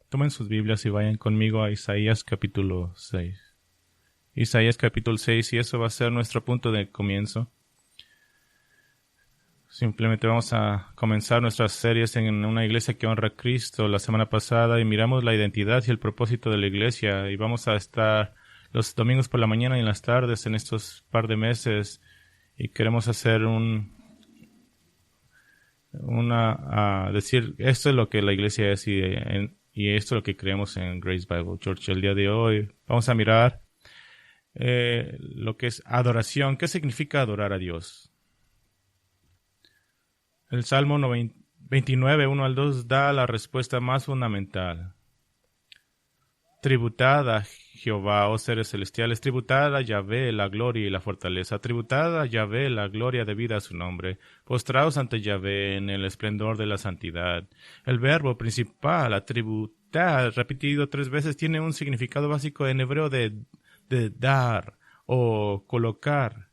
Tomen sus Biblias y vayan conmigo a Isaías capítulo 6. Isaías capítulo 6, y eso va a ser nuestro punto de comienzo. Simplemente vamos a comenzar nuestras series en una iglesia que honra a Cristo la semana pasada y miramos la identidad y el propósito de la iglesia, y vamos a estar los domingos por la mañana y en las tardes en estos par de meses, y queremos hacer decir esto es lo que la iglesia es y esto es lo que creemos en Grace Bible Church. El día de hoy vamos a mirar lo que es adoración. ¿Qué significa adorar a Dios? El Salmo 29, 1 al 2 da la respuesta más fundamental. Tributad a Jehová, oh seres celestiales, tributad a Yahvé la gloria y la fortaleza, tributad a Yahvé la gloria debida a su nombre, postraos ante Yahvé en el esplendor de la santidad. El verbo principal, atributar, repetido 3 veces, tiene un significado básico en hebreo de dar o colocar.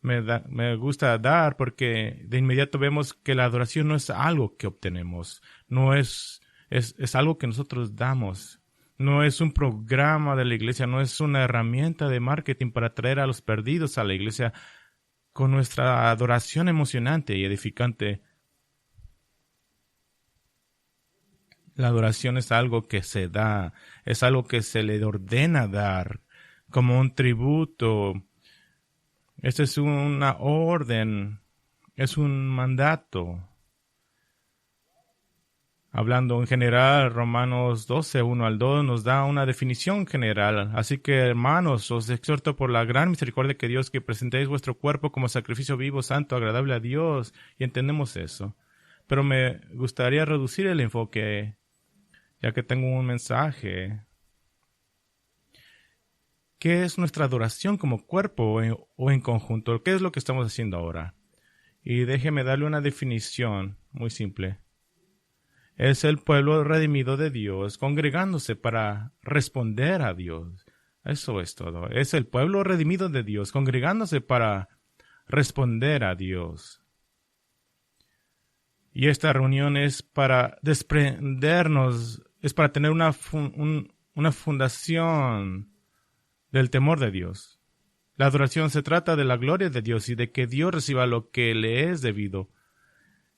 Me gusta dar porque de inmediato vemos que la adoración no es algo que obtenemos, no es algo que nosotros damos. No es un programa de la iglesia, no es una herramienta de marketing para traer a los perdidos a la iglesia con nuestra adoración emocionante y edificante. La adoración es algo que se da, es algo que se le ordena dar, como un tributo. Esta es una orden, es un mandato. Hablando en general, Romanos 12, 1 al 2 nos da una definición general. Así que, hermanos, os exhorto por la gran misericordia que Dios, que presentéis vuestro cuerpo como sacrificio vivo, santo, agradable a Dios. Y entendemos eso. Pero me gustaría reducir el enfoque, ya que tengo un mensaje. ¿Qué es nuestra adoración como cuerpo o en conjunto? ¿Qué es lo que estamos haciendo ahora? Y déjeme darle una definición muy simple. Es el pueblo redimido de Dios congregándose para responder a Dios. Eso es todo. Es el pueblo redimido de Dios congregándose para responder a Dios. Y esta reunión es para desprendernos, es para tener una fundación del temor de Dios. La adoración se trata de la gloria de Dios y de que Dios reciba lo que le es debido.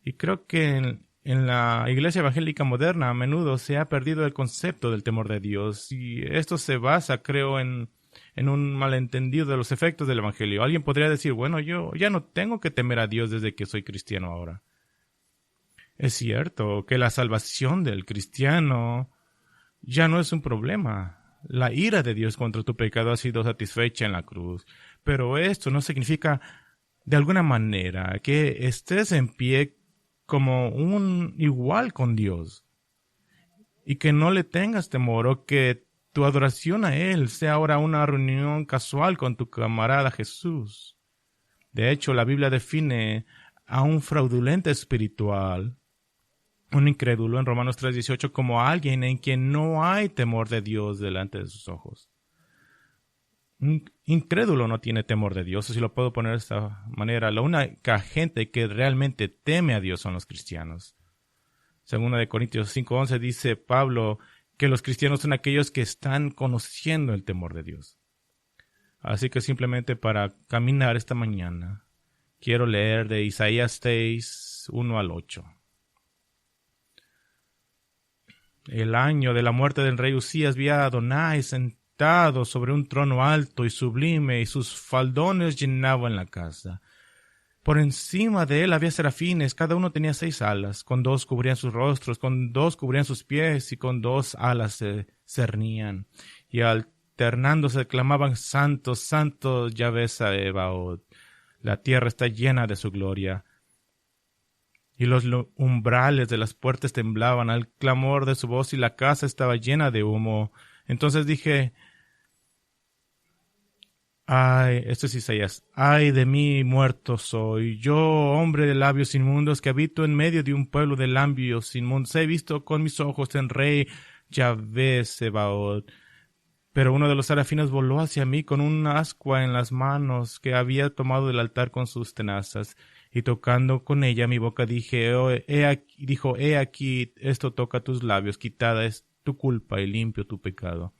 Y creo que en la iglesia evangélica moderna a menudo se ha perdido el concepto del temor de Dios, y esto se basa, creo, en un malentendido de los efectos del evangelio. Alguien podría decir, bueno, yo ya no tengo que temer a Dios desde que soy cristiano ahora. Es cierto que la salvación del cristiano ya no es un problema. La ira de Dios contra tu pecado ha sido satisfecha en la cruz, pero esto no significa de alguna manera que estés en pie como un igual con Dios y que no le tengas temor, o que tu adoración a Él sea ahora una reunión casual con tu camarada Jesús. De hecho, la Biblia define a un fraudulento espiritual, un incrédulo, en Romanos 3:18, como alguien en quien no hay temor de Dios delante de sus ojos. Un incrédulo no tiene temor de Dios, si lo puedo poner de esta manera. La única gente que realmente teme a Dios son los cristianos. Según de Corintios 5:11 dice Pablo que los cristianos son aquellos que están conociendo el temor de Dios. Así que simplemente para caminar esta mañana, quiero leer de Isaías 6, 1 al 8. El año de la muerte del rey Usías vi a Adonai sentado sobre un trono alto y sublime, y sus faldones llenaban la casa. Por encima de él había serafines, cada uno tenía 6 alas, con 2 cubrían sus rostros, con 2 cubrían sus pies, y con 2 alas se cernían. Y alternándose clamaban, Santo, Santo, Yahvé Sabaoth. La tierra está llena de su gloria. Y los umbrales de las puertas temblaban al clamor de su voz, y la casa estaba llena de humo. Entonces dije, ay, esto es Isaías, ay de mí muerto soy, yo, hombre de labios inmundos, que habito en medio de un pueblo de labios inmundos. He visto con mis ojos en rey Yahvé Sebaot. Pero uno de los serafines voló hacia mí con un ascua en las manos que había tomado del altar con sus tenazas. Y tocando con ella mi boca dijo, he aquí, esto toca tus labios, quitada es tu culpa y limpio tu pecado.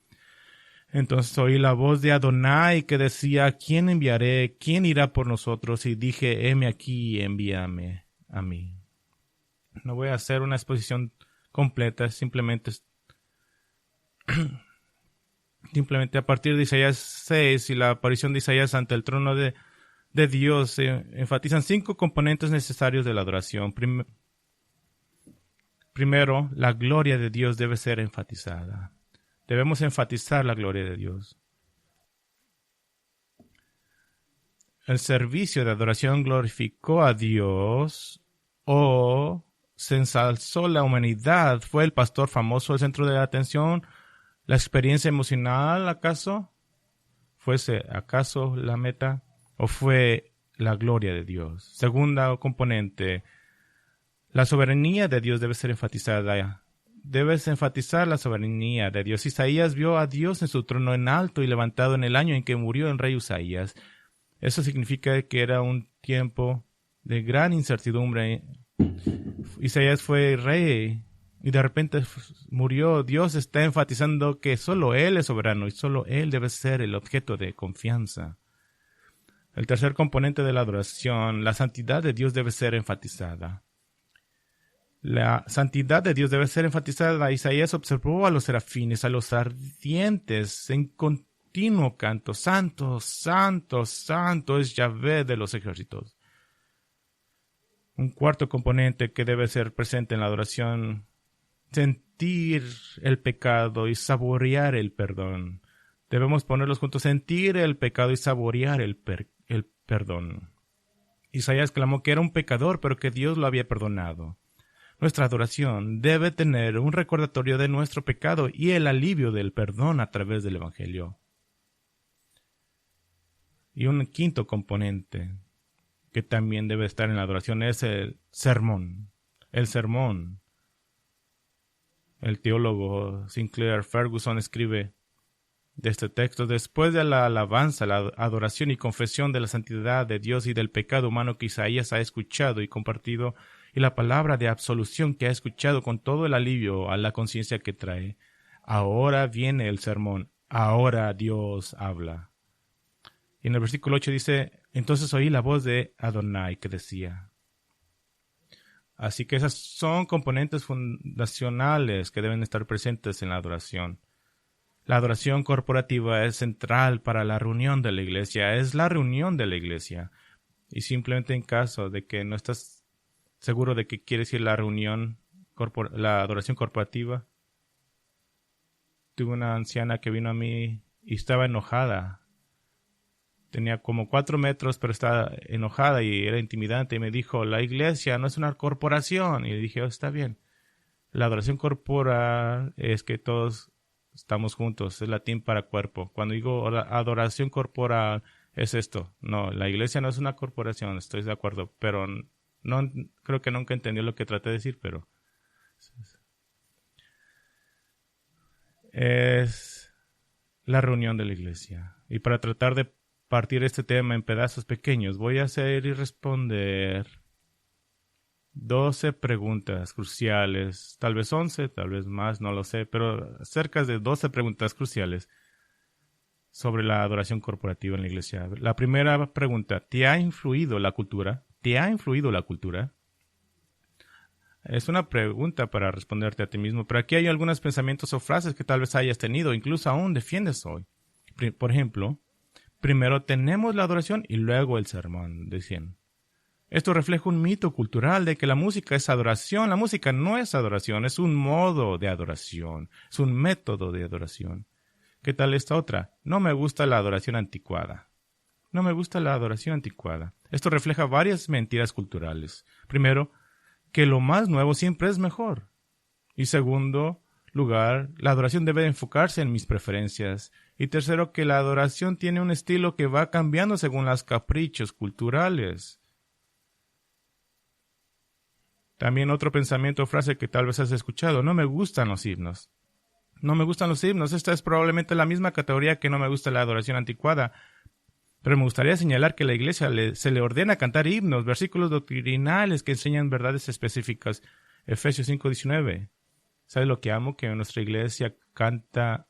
Entonces oí la voz de Adonai que decía, ¿quién enviaré? ¿Quién irá por nosotros? Y dije, heme aquí, envíame a mí. No voy a hacer una exposición completa, simplemente a partir de Isaías 6 y la aparición de Isaías ante el trono de Dios enfatizan 5 componentes necesarios de la adoración. Primero, la gloria de Dios debe ser enfatizada. Debemos enfatizar la gloria de Dios. El servicio de adoración glorificó a Dios o se ensalzó la humanidad. ¿Fue el pastor famoso el centro de la atención? ¿La experiencia emocional acaso? ¿Fuese acaso la meta? ¿O fue la gloria de Dios? Segunda componente, la soberanía de Dios debe ser enfatizada. Debes enfatizar la soberanía de Dios. Isaías vio a Dios en su trono en alto y levantado en el año en que murió el rey Usaías. Eso significa que era un tiempo de gran incertidumbre. Isaías fue rey y de repente murió. Dios está enfatizando que solo Él es soberano y solo Él debe ser el objeto de confianza. El tercer componente de la adoración, la santidad de Dios debe ser enfatizada. La santidad de Dios debe ser enfatizada. Isaías observó a los serafines, a los ardientes, en continuo canto. Santo, santo, santo es Yahvé de los ejércitos. Un cuarto componente que debe ser presente en la adoración, sentir el pecado y saborear el perdón. Debemos ponerlos juntos, sentir el pecado y saborear el perdón. Isaías clamó que era un pecador, pero que Dios lo había perdonado. Nuestra adoración debe tener un recordatorio de nuestro pecado y el alivio del perdón a través del Evangelio. Y un quinto componente que también debe estar en la adoración es el sermón. El sermón. El teólogo Sinclair Ferguson escribe de este texto: después de la alabanza, la adoración y confesión de la santidad de Dios y del pecado humano que Isaías ha escuchado y compartido, y la palabra de absolución que ha escuchado con todo el alivio a la conciencia que trae, ahora viene el sermón, ahora Dios habla. Y en el versículo 8 dice, entonces oí la voz de Adonai que decía. Así que esas son componentes fundacionales que deben estar presentes en la adoración. La adoración corporativa es central para la reunión de la iglesia, es la reunión de la iglesia. Y simplemente en caso de que no estás seguro de que quieres ir a la reunión, la adoración corporativa. Tuve una anciana que vino a mí y estaba enojada. Tenía como 4 metros, pero estaba enojada y era intimidante. Y me dijo, la iglesia no es una corporación. Y le dije, está bien. La adoración corporal es que todos estamos juntos. Es latín para cuerpo. Cuando digo adoración corporal es esto. No, la iglesia no es una corporación. Estoy de acuerdo, pero no, creo que nunca entendió lo que traté de decir, pero es la reunión de la iglesia. Y para tratar de partir este tema en pedazos pequeños, voy a hacer y responder 12 preguntas cruciales, tal vez 11, tal vez más, no lo sé, pero cerca de 12 preguntas cruciales sobre la adoración corporativa en la iglesia. La primera pregunta, ¿te ha influido la cultura? ¿Te ha influido la cultura? Es una pregunta para responderte a ti mismo, pero aquí hay algunos pensamientos o frases que tal vez hayas tenido, incluso aún defiendes hoy. Por ejemplo, primero tenemos la adoración y luego el sermón, decían. Esto refleja un mito cultural de que la música es adoración. La música no es adoración, es un modo de adoración, es un método de adoración. ¿Qué tal esta otra? No me gusta la adoración anticuada. No me gusta la adoración anticuada. Esto refleja varias mentiras culturales. Primero, que lo más nuevo siempre es mejor. Y segundo lugar, la adoración debe enfocarse en mis preferencias. Y tercero, que la adoración tiene un estilo que va cambiando según los caprichos culturales. También otro pensamiento o frase que tal vez has escuchado: no me gustan los himnos. No me gustan los himnos. Esta es probablemente la misma categoría que no me gusta la adoración anticuada. Pero me gustaría señalar que a la iglesia se le ordena cantar himnos, versículos doctrinales que enseñan verdades específicas. Efesios 5:19. ¿Sabe lo que amo? Que nuestra iglesia canta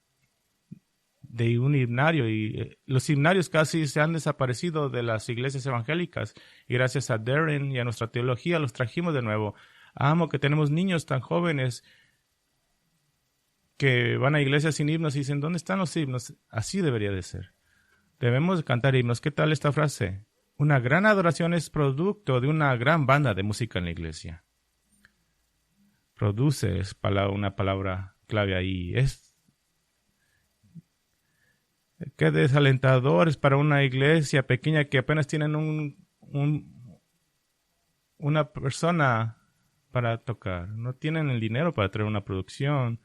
de un himnario y los himnarios casi se han desaparecido de las iglesias evangélicas y gracias a Darren y a nuestra teología los trajimos de nuevo. Amo que tenemos niños tan jóvenes que van a iglesias sin himnos y dicen, ¿dónde están los himnos? Así debería de ser. Debemos de cantar himnos. ¿Qué tal esta frase? Una gran adoración es producto de una gran banda de música en la iglesia. Produce es una palabra clave ahí. Qué desalentador es para una iglesia pequeña que apenas tienen una persona para tocar. No tienen el dinero para traer una producción.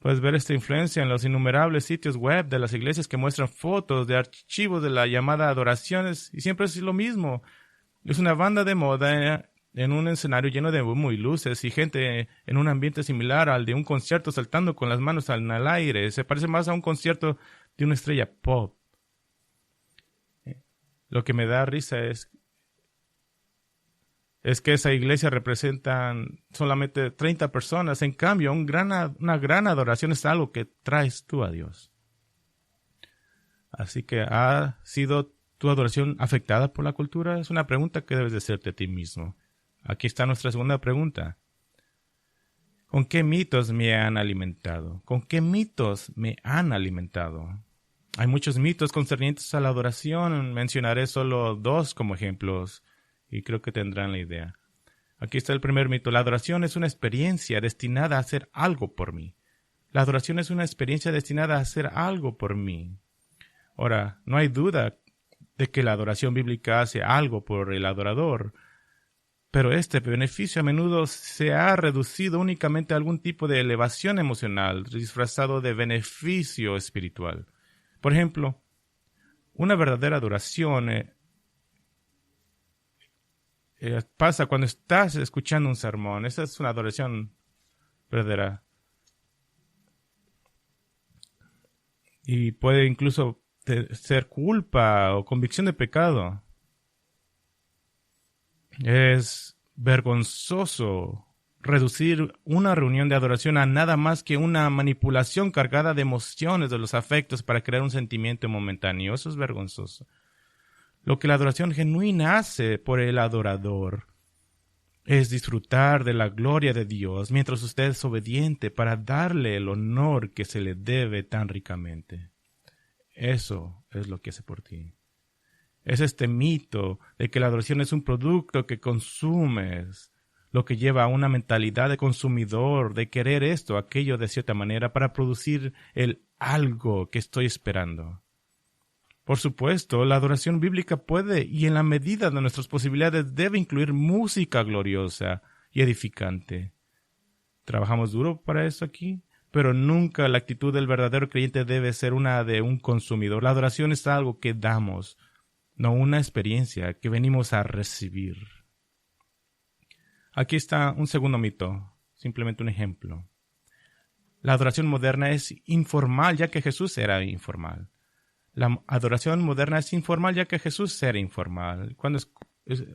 Puedes ver esta influencia en los innumerables sitios web de las iglesias que muestran fotos de archivos de la llamada adoraciones y siempre es lo mismo. Es una banda de moda en un escenario lleno de humo y luces y gente en un ambiente similar al de un concierto saltando con las manos al aire. Se parece más a un concierto de una estrella pop. Lo que me da risa es que esa iglesia representa solamente 30 personas. En cambio, una gran adoración es algo que traes tú a Dios. Así que, ¿ha sido tu adoración afectada por la cultura? Es una pregunta que debes de hacerte a ti mismo. Aquí está nuestra segunda pregunta. ¿Con qué mitos me han alimentado? ¿Con qué mitos me han alimentado? Hay muchos mitos concernientes a la adoración. Mencionaré solo 2 como ejemplos y creo que tendrán la idea. Aquí está el primer mito. La adoración es una experiencia destinada a hacer algo por mí. La adoración es una experiencia destinada a hacer algo por mí. Ahora, no hay duda de que la adoración bíblica hace algo por el adorador, pero este beneficio a menudo se ha reducido únicamente a algún tipo de elevación emocional disfrazado de beneficio espiritual. Por ejemplo, una verdadera adoración pasa cuando estás escuchando un sermón. Esa es una adoración verdadera. Y puede incluso ser culpa o convicción de pecado. Es vergonzoso reducir una reunión de adoración a nada más que una manipulación cargada de emociones de los afectos para crear un sentimiento momentáneo. Eso es vergonzoso. Lo que la adoración genuina hace por el adorador es disfrutar de la gloria de Dios mientras usted es obediente para darle el honor que se le debe tan ricamente. Eso es lo que hace por ti. Es este mito de que la adoración es un producto que consumes, lo que lleva a una mentalidad de consumidor, de querer esto, aquello de cierta manera para producir el algo que estoy esperando. Por supuesto, la adoración bíblica puede y en la medida de nuestras posibilidades debe incluir música gloriosa y edificante. Trabajamos duro para eso aquí, pero nunca la actitud del verdadero creyente debe ser una de un consumidor. La adoración es algo que damos, no una experiencia que venimos a recibir. Aquí está un segundo mito, simplemente un ejemplo. La adoración moderna es informal, ya que Jesús era informal. La adoración moderna es informal, ya que Jesús era informal. Cuando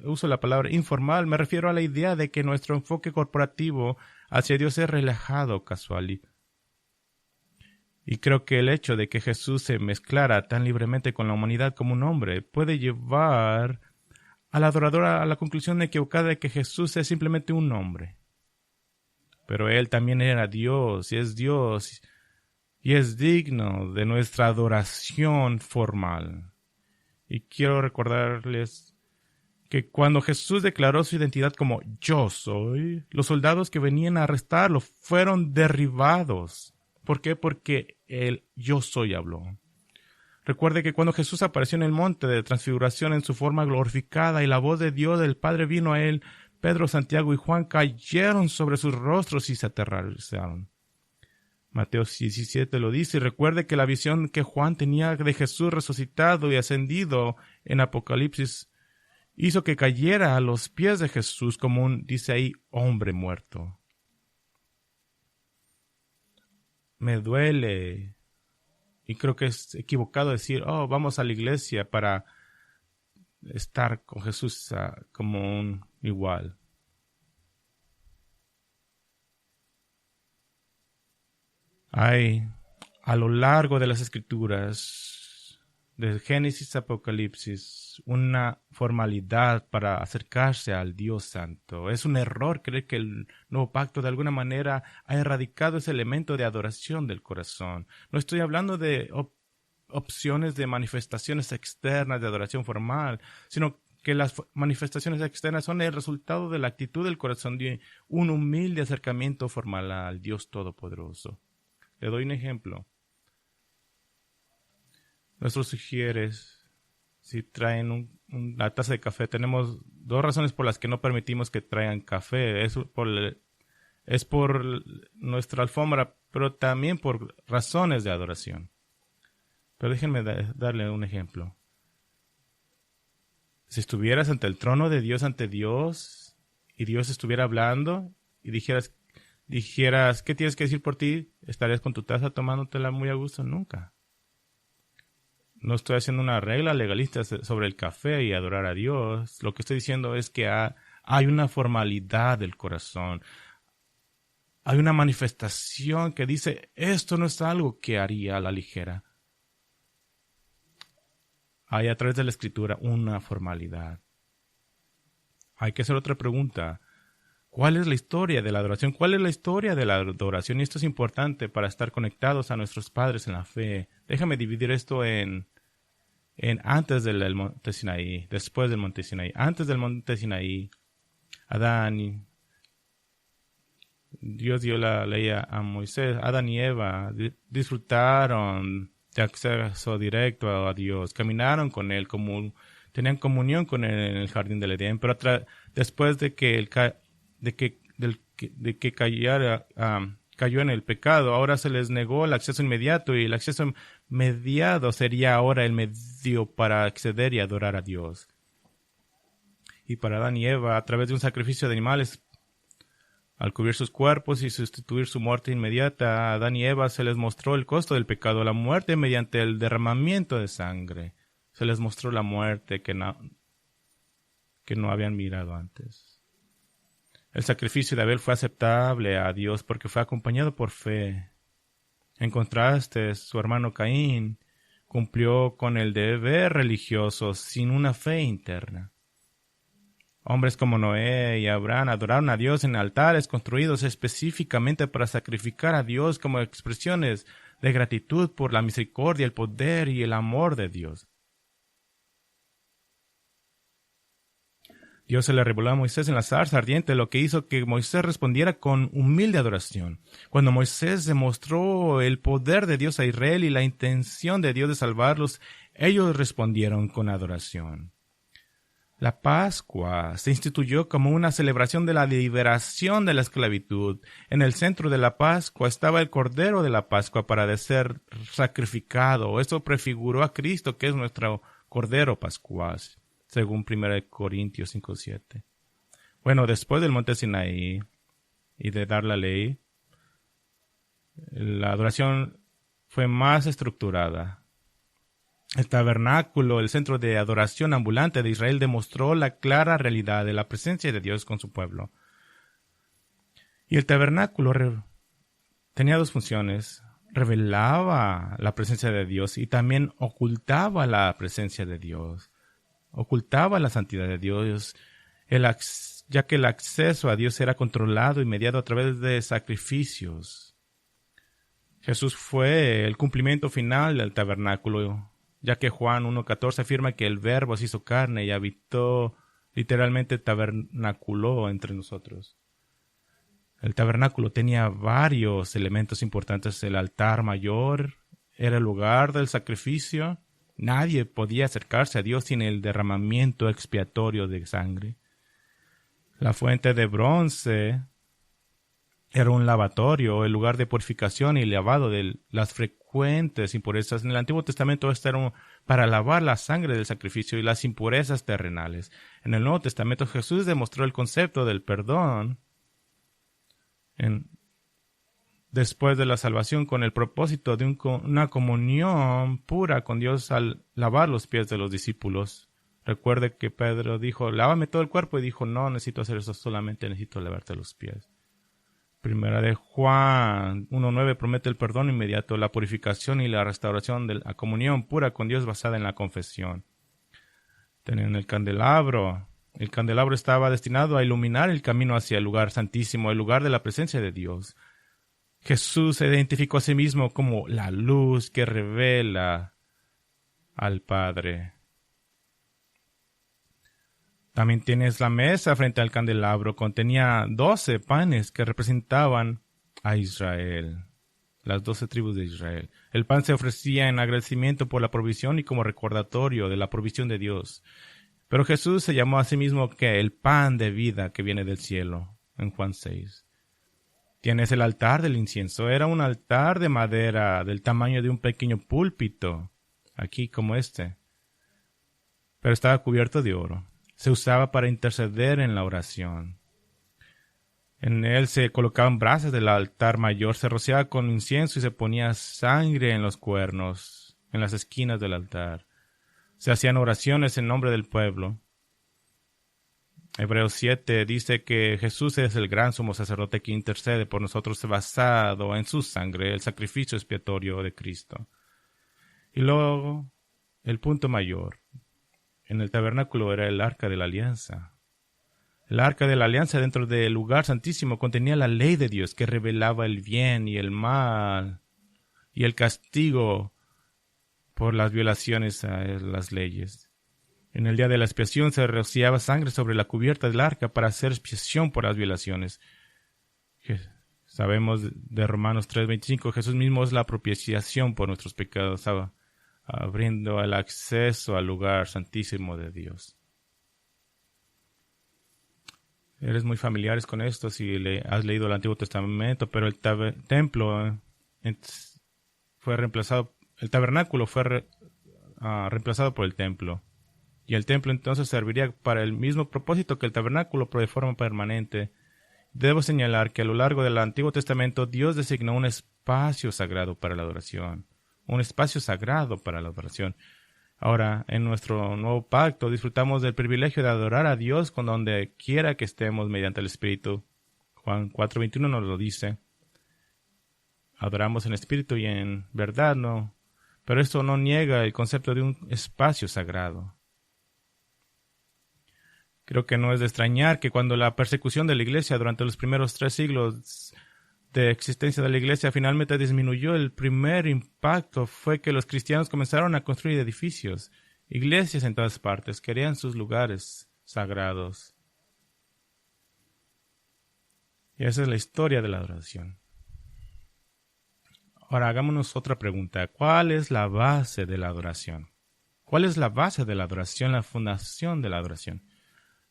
uso la palabra informal, me refiero a la idea de que nuestro enfoque corporativo hacia Dios es relajado, casual. Y creo que el hecho de que Jesús se mezclara tan libremente con la humanidad como un hombre puede llevar al adorador a la conclusión equivocada de que Jesús es simplemente un hombre. Pero Él también era Dios, y es digno de nuestra adoración formal. Y quiero recordarles que cuando Jesús declaró su identidad como yo soy, los soldados que venían a arrestarlo fueron derribados. ¿Por qué? Porque el yo soy habló. Recuerde que cuando Jesús apareció en el monte de transfiguración en su forma glorificada y la voz de Dios del Padre vino a él, Pedro, Santiago y Juan cayeron sobre sus rostros y se aterrorizaron. Mateo 17 lo dice, y recuerde que la visión que Juan tenía de Jesús resucitado y ascendido en Apocalipsis hizo que cayera a los pies de Jesús como un, dice ahí, hombre muerto. Me duele Y creo que es equivocado decir, oh, vamos a la iglesia para estar con Jesús como un igual. Hay a lo largo de las Escrituras, de Génesis a Apocalipsis, una formalidad para acercarse al Dios Santo. Es un error creer que el nuevo pacto de alguna manera ha erradicado ese elemento de adoración del corazón. No estoy hablando de opciones de manifestaciones externas de adoración formal, sino que las manifestaciones externas son el resultado de la actitud del corazón de un humilde acercamiento formal al Dios Todopoderoso. Le doy un ejemplo. Nuestros sugieres, si traen una taza de café, tenemos dos razones por las que no permitimos que traigan café. Es por nuestra alfombra, pero también por razones de adoración. Pero déjenme darle un ejemplo. Si estuvieras ante el trono de Dios, ante Dios, y Dios estuviera hablando, y dijeras, ¿qué tienes que decir por ti? ¿Estarías con tu taza tomándotela muy a gusto? Nunca. No estoy haciendo una regla legalista sobre el café y adorar a Dios. Lo que estoy diciendo es que hay una formalidad del corazón. Hay una manifestación que dice, esto no es algo que haría a la ligera. Hay a través de la Escritura una formalidad. Hay que hacer otra pregunta. ¿Cuál es la historia de la adoración? ¿Cuál es la historia de la adoración? Y esto es importante para estar conectados a nuestros padres en la fe. Déjame dividir esto en antes del monte Sinaí, después del monte Sinaí. Antes del monte Sinaí, Dios dio la ley a Moisés. Adán y Eva disfrutaron de acceso directo a Dios. Caminaron con Él, tenían comunión con Él en el jardín del Edén. Pero después de que cayó en el pecado, ahora se les negó el acceso inmediato, y el acceso mediado sería ahora el medio para acceder y adorar a Dios. Y para Adán y Eva, a través de un sacrificio de animales, al cubrir sus cuerpos y sustituir su muerte inmediata, a Adán y Eva se les mostró el costo del pecado, la muerte mediante el derramamiento de sangre. Se les mostró la muerte que no habían mirado antes. El sacrificio de Abel fue aceptable a Dios porque fue acompañado por fe. En contraste, su hermano Caín cumplió con el deber religioso sin una fe interna. Hombres como Noé y Abraham adoraron a Dios en altares construidos específicamente para sacrificar a Dios como expresiones de gratitud por la misericordia, el poder y el amor de Dios. Dios se le reveló a Moisés en la zarza ardiente, lo que hizo que Moisés respondiera con humilde adoración. Cuando Moisés demostró el poder de Dios a Israel y la intención de Dios de salvarlos, ellos respondieron con adoración. La Pascua se instituyó como una celebración de la liberación de la esclavitud. En el centro de la Pascua estaba el Cordero de la Pascua para ser sacrificado. Esto prefiguró a Cristo, que es nuestro Cordero Pascual, según 1 Corintios 5:7. Bueno, después del monte Sinaí y de dar la ley, la adoración fue más estructurada. El tabernáculo, el centro de adoración ambulante de Israel, demostró la clara realidad de la presencia de Dios con su pueblo. Y el tabernáculo tenía dos funciones. Revelaba la presencia de Dios y también ocultaba la presencia de Dios. Ocultaba la santidad de Dios, ya que el acceso a Dios era controlado y mediado a través de sacrificios. Jesús fue el cumplimiento final del tabernáculo, ya que Juan 1:14 afirma que el Verbo se hizo carne y habitó, literalmente tabernaculó entre nosotros. El tabernáculo tenía varios elementos importantes. El altar mayor era el lugar del sacrificio. Nadie podía acercarse a Dios sin el derramamiento expiatorio de sangre. La fuente de bronce era un lavatorio, el lugar de purificación y lavado de las frecuentes impurezas. En el Antiguo Testamento esto era para lavar la sangre del sacrificio y las impurezas terrenales. En el Nuevo Testamento Jesús demostró el concepto del perdón después de la salvación con el propósito de una comunión pura con Dios al lavar los pies de los discípulos. Recuerde que Pedro dijo, lávame todo el cuerpo, y dijo, no necesito hacer eso, solamente necesito lavarte los pies. Primera de Juan 1:9 promete el perdón inmediato, la purificación y la restauración de la comunión pura con Dios basada en la confesión. Tenían el candelabro. El candelabro estaba destinado a iluminar el camino hacia el lugar santísimo, el lugar de la presencia de Dios. Jesús se identificó a sí mismo como la luz que revela al Padre. También tienes la mesa frente al candelabro. Contenía 12 panes que representaban a Israel, las 12 tribus de Israel. El pan se ofrecía en agradecimiento por la provisión y como recordatorio de la provisión de Dios. Pero Jesús se llamó a sí mismo que el pan de vida que viene del cielo, en Juan 6. Tienes el altar del incienso. Era un altar de madera del tamaño de un pequeño púlpito, aquí como este, pero estaba cubierto de oro. Se usaba para interceder en la oración. En él se colocaban brasas del altar mayor, se rociaba con incienso y se ponía sangre en los cuernos, en las esquinas del altar. Se hacían oraciones en nombre del pueblo. Hebreos 7 dice que Jesús es el gran sumo sacerdote que intercede por nosotros basado en su sangre, el sacrificio expiatorio de Cristo. Y luego, el punto mayor. En el tabernáculo era el arca de la alianza. El arca de la alianza dentro del lugar santísimo contenía la ley de Dios que revelaba el bien y el mal y el castigo por las violaciones a las leyes. En el día de la expiación se rociaba sangre sobre la cubierta del arca para hacer expiación por las violaciones. Sabemos de Romanos 3:25, Jesús mismo es la propiciación por nuestros pecados, abriendo el acceso al lugar santísimo de Dios. Eres muy familiares con esto si has leído el Antiguo Testamento, pero el templo fue reemplazado, el tabernáculo fue reemplazado por el templo. Y el templo entonces serviría para el mismo propósito que el tabernáculo, pero de forma permanente. Debo señalar que a lo largo del Antiguo Testamento Dios designó un espacio sagrado para la adoración. Un espacio sagrado para la adoración. Ahora, en nuestro nuevo pacto, disfrutamos del privilegio de adorar a Dios con donde quiera que estemos mediante el Espíritu. Juan 4:21 nos lo dice. Adoramos en espíritu y en verdad, no. Pero esto no niega el concepto de un espacio sagrado. Creo que no es de extrañar que cuando la persecución de la Iglesia durante los primeros 3 siglos de existencia de la Iglesia finalmente disminuyó, el primer impacto fue que los cristianos comenzaron a construir edificios, iglesias en todas partes, querían sus lugares sagrados. Y esa es la historia de la adoración. Ahora hagámonos otra pregunta. ¿Cuál es la base de la adoración? ¿Cuál es la base de la adoración, la fundación de la adoración?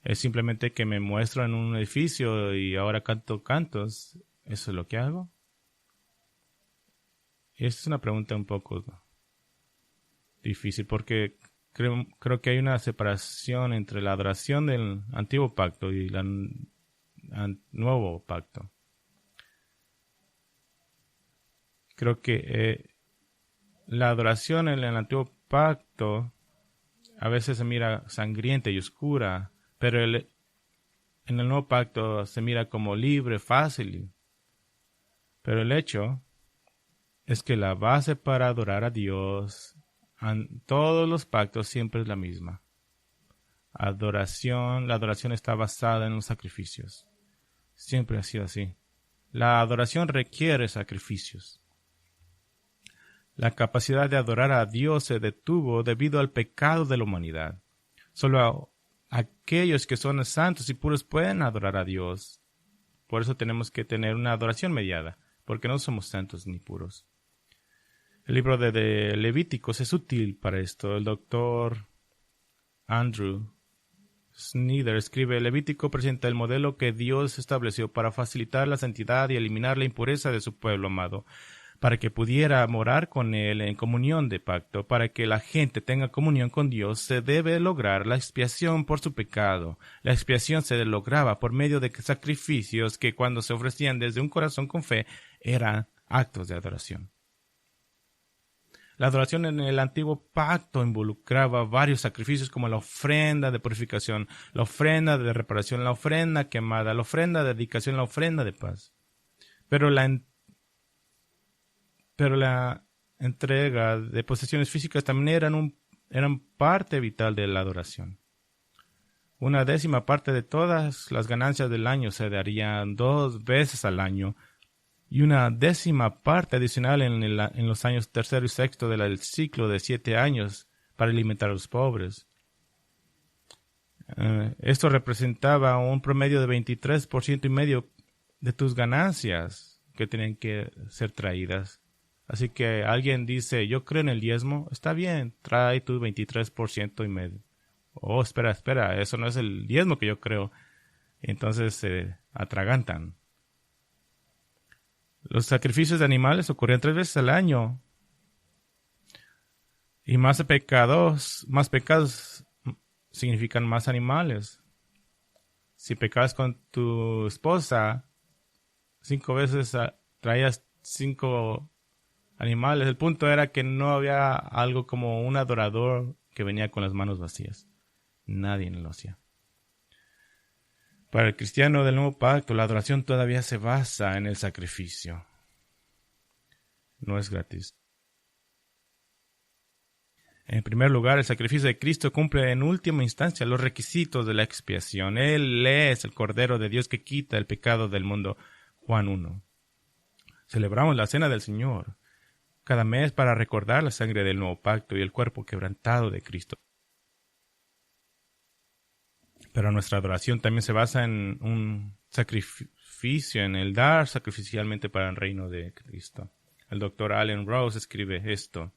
¿Es simplemente que me muestro en un edificio y ahora canto cantos? ¿Eso es lo que hago? Y esta es una pregunta un poco difícil porque creo que hay una separación entre la adoración del antiguo pacto y el nuevo pacto. Creo que la adoración en el antiguo pacto a veces se mira sangrienta y oscura, pero en el nuevo pacto se mira como libre, fácil. Pero el hecho es que la base para adorar a Dios en todos los pactos siempre es la misma. La adoración está basada en los sacrificios. Siempre ha sido así. La adoración requiere sacrificios. La capacidad de adorar a Dios se detuvo debido al pecado de la humanidad. Solo aquellos que son santos y puros pueden adorar a Dios. Por eso tenemos que tener una adoración mediada, porque no somos santos ni puros. El libro de Levíticos es útil para esto. El doctor Andrew Snyder escribe: Levítico presenta el modelo que Dios estableció para facilitar la santidad y eliminar la impureza de su pueblo amado, para que pudiera morar con él en comunión de pacto. Para que la gente tenga comunión con Dios, se debe lograr la expiación por su pecado. La expiación se lograba por medio de sacrificios que, cuando se ofrecían desde un corazón con fe, eran actos de adoración. La adoración en el antiguo pacto involucraba varios sacrificios como la ofrenda de purificación, la ofrenda de reparación, la ofrenda quemada, la ofrenda de dedicación, la ofrenda de paz. Pero la entrega de posesiones físicas también eran parte vital de la adoración. 1/10 parte de todas las ganancias del año se darían 2 veces al año, y 1/10 parte adicional en los años tercero y sexto del ciclo de 7 años para alimentar a los pobres. Esto representaba un promedio de 23.5% de tus ganancias que tienen que ser traídas. Así que alguien dice, yo creo en el diezmo, está bien, trae tu 23.5%. Oh, espera, eso no es el diezmo que yo creo. Entonces se atragantan. Los sacrificios de animales ocurrían 3 veces al año. Y más pecados significan más animales. Si pecabas con tu esposa, 5 veces traías 5 animales. El punto era que no había algo como un adorador que venía con las manos vacías. Nadie lo hacía. Para el cristiano del nuevo pacto, la adoración todavía se basa en el sacrificio. No es gratis. En primer lugar, el sacrificio de Cristo cumple en última instancia los requisitos de la expiación. Él es el Cordero de Dios que quita el pecado del mundo. Juan 1. Celebramos la Cena del Señor cada mes para recordar la sangre del nuevo pacto y el cuerpo quebrantado de Cristo. Pero nuestra adoración también se basa en un sacrificio, en el dar sacrificialmente para el reino de Cristo. El Dr. Allen Rose escribe esto.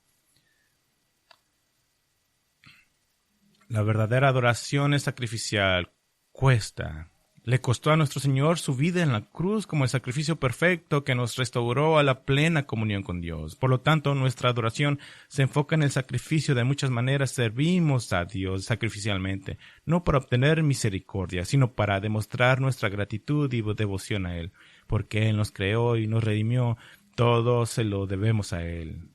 La verdadera adoración es sacrificial, cuesta. Le costó a nuestro Señor su vida en la cruz como el sacrificio perfecto que nos restauró a la plena comunión con Dios. Por lo tanto, nuestra adoración se enfoca en el sacrificio. De muchas maneras servimos a Dios sacrificialmente, no para obtener misericordia, sino para demostrar nuestra gratitud y devoción a Él. Porque Él nos creó y nos redimió, todo se lo debemos a Él.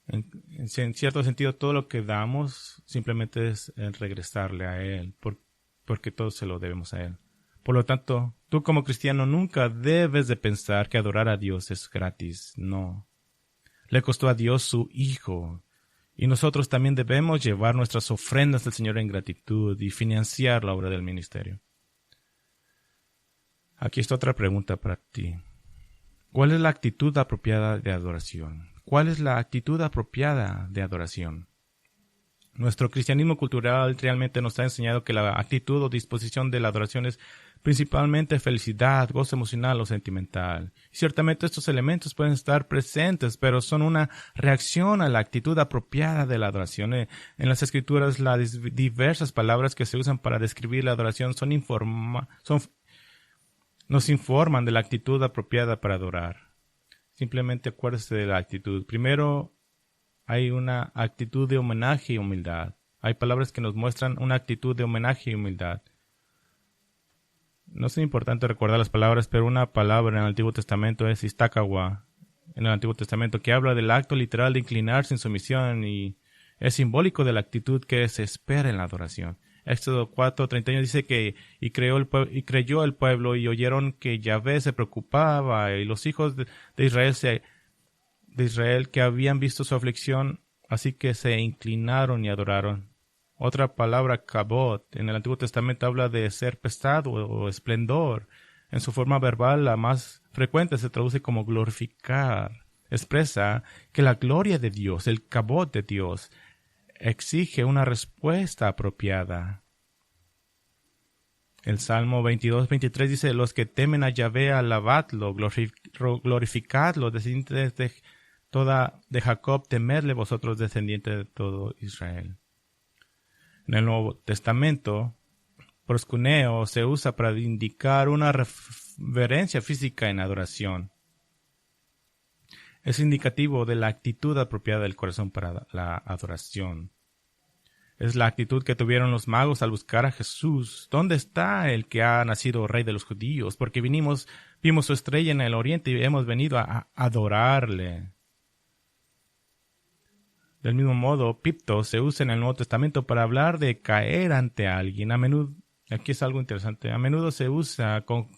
En cierto sentido, todo lo que damos simplemente es regresarle a Él, porque todo se lo debemos a Él. Por lo tanto, tú como cristiano nunca debes de pensar que adorar a Dios es gratis. No. Le costó a Dios su Hijo. Y nosotros también debemos llevar nuestras ofrendas al Señor en gratitud y financiar la obra del ministerio. Aquí está otra pregunta para ti. ¿Cuál es la actitud apropiada de adoración? ¿Cuál es la actitud apropiada de adoración? Nuestro cristianismo cultural realmente nos ha enseñado que la actitud o disposición de la adoración es principalmente felicidad, gozo emocional o sentimental. Y ciertamente estos elementos pueden estar presentes, pero son una reacción a la actitud apropiada de la adoración. En las Escrituras, las diversas palabras que se usan para describir la adoración nos informan de la actitud apropiada para adorar. Simplemente acuérdese de la actitud. Primero, hay una actitud de homenaje y humildad. Hay palabras que nos muestran una actitud de homenaje y humildad. No es importante recordar las palabras, pero una palabra en el Antiguo Testamento es istakawa, en el Antiguo Testamento, que habla del acto literal de inclinarse en sumisión y es simbólico de la actitud que se espera en la adoración. Éxodo 4:31 dice que creyó el pueblo y oyeron que Yahvé se preocupaba y los hijos de Israel que habían visto su aflicción, así que se inclinaron y adoraron. Otra palabra, kabod, en el Antiguo Testamento habla de ser pesado o esplendor. En su forma verbal, la más frecuente se traduce como glorificar. Expresa que la gloria de Dios, el kabod de Dios, exige una respuesta apropiada. El Salmo 22:23 dice, los que temen a Yahvé, alabadlo, glorificadlo, descendientes de Jacob, temedle vosotros, descendientes de todo Israel. En el Nuevo Testamento, proskuneo se usa para indicar una reverencia física en adoración. Es indicativo de la actitud apropiada del corazón para la adoración. Es la actitud que tuvieron los magos al buscar a Jesús. ¿Dónde está el que ha nacido rey de los judíos? Porque vimos su estrella en el oriente y hemos venido a adorarle. Del mismo modo, pipto se usa en el Nuevo Testamento para hablar de caer ante alguien. A menudo, aquí es algo interesante, a menudo se usa con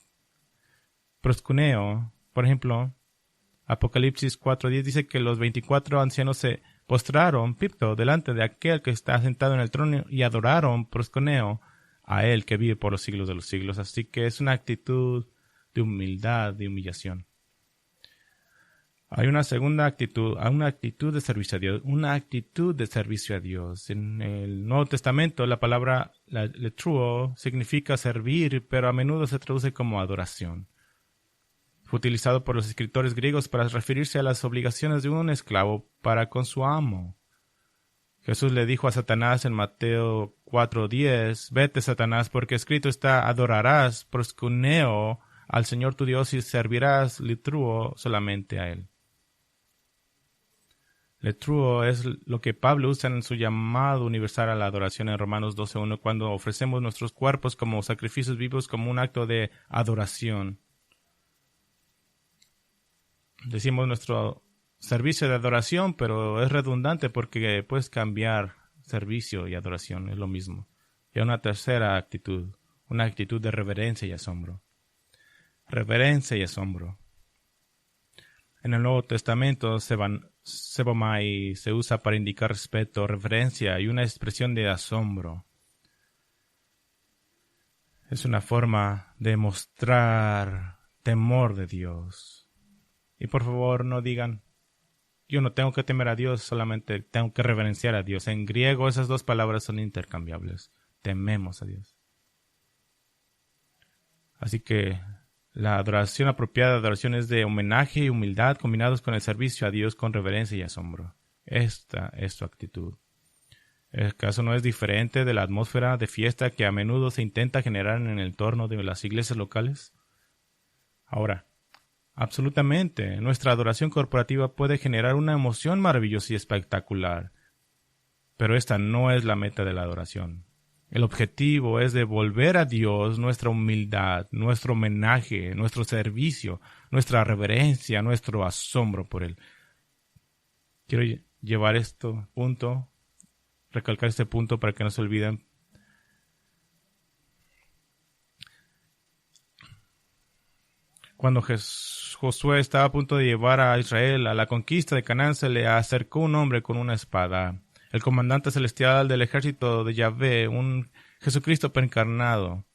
proscuneo. Por ejemplo, Apocalipsis 4:10 dice que los 24 ancianos se postraron, pipto, delante de aquel que está sentado en el trono y adoraron, proscuneo, a él que vive por los siglos de los siglos. Así que es una actitud de humildad, de humillación. Hay una segunda actitud, una actitud de servicio a Dios, una actitud de servicio a Dios. En el Nuevo Testamento la palabra letruo significa servir, pero a menudo se traduce como adoración. Fue utilizado por los escritores griegos para referirse a las obligaciones de un esclavo para con su amo. Jesús le dijo a Satanás en Mateo 4:10, «Vete, Satanás, porque escrito está, adorarás, proscuneo, al Señor tu Dios y servirás letruo solamente a Él». Letruo es lo que Pablo usa en su llamado universal a la adoración en Romanos 12:1, cuando ofrecemos nuestros cuerpos como sacrificios vivos como un acto de adoración. Decimos nuestro servicio de adoración, pero es redundante porque puedes cambiar servicio y adoración, es lo mismo. Y una tercera actitud, una actitud de reverencia y asombro. Reverencia y asombro. En el Nuevo Testamento, sebomai se usa para indicar respeto, reverencia y una expresión de asombro. Es una forma de mostrar temor de Dios. Y por favor no digan, yo no tengo que temer a Dios, solamente tengo que reverenciar a Dios. En griego esas dos palabras son intercambiables. Tememos a Dios. Así que la adoración apropiada de adoración es de homenaje y humildad combinados con el servicio a Dios con reverencia y asombro. Esta es su actitud. ¿El caso no es diferente de la atmósfera de fiesta que a menudo se intenta generar en el entorno de las iglesias locales? Ahora, absolutamente, nuestra adoración corporativa puede generar una emoción maravillosa y espectacular, pero esta no es la meta de la adoración. El objetivo es devolver a Dios nuestra humildad, nuestro homenaje, nuestro servicio, nuestra reverencia, nuestro asombro por Él. Quiero llevar recalcar este punto para que no se olviden. Cuando Josué estaba a punto de llevar a Israel a la conquista de Canaán, se le acercó un hombre con una espada. El comandante celestial del ejército de Yahvé, un Jesucristo preencarnado.